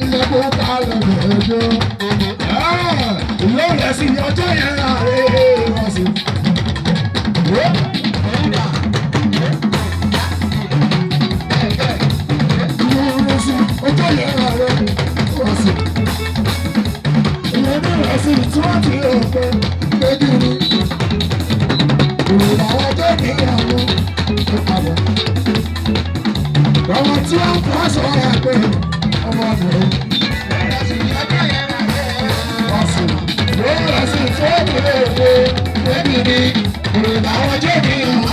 Ilé kó kálẹ̀ ẹgbẹ́. Ìyóò ẹ̀sìn ọjọ́ yẹn rà ẹ̀sìn. Ọjọ́ yẹn rà ẹ̀sìn. Ìyẹn ní ẹ̀sìn tí wọ́n ti rò pé lójú ni. Ìròyìn àwọn tó ní ìyàwó ìpàdé. Àwọn tí wọ́n kọ́ sọ̀rọ̀ àgbẹ̀ ọmọbìnrin. Ẹ̀sìn tó ní èdè lójú ni. Ìròyìn àwọn tó ní ìyàwó.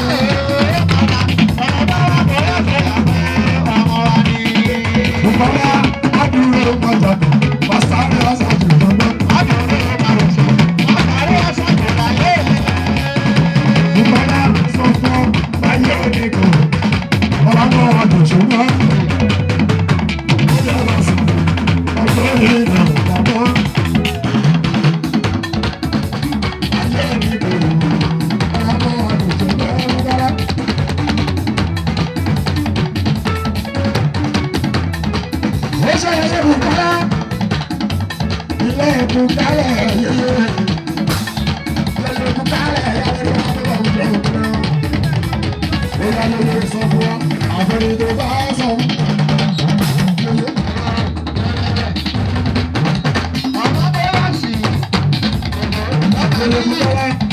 Bukola adúró pàtàkì, pàṣẹ àṣàjù lọ́gbọ́n. Bukola sọ fún ayé onígun, ọlọ́mọ àdùnṣúná. Ó yẹ wá sí ọjọ́ ìrìnà ìgbàgbọ́. Ayé onígun, ọlọ́mọ àdùnṣúná. Esa es Bukola, ilé Bukola, ilé Bukola, ella no le sofó, a Felipe Paso. Ilé Bukola.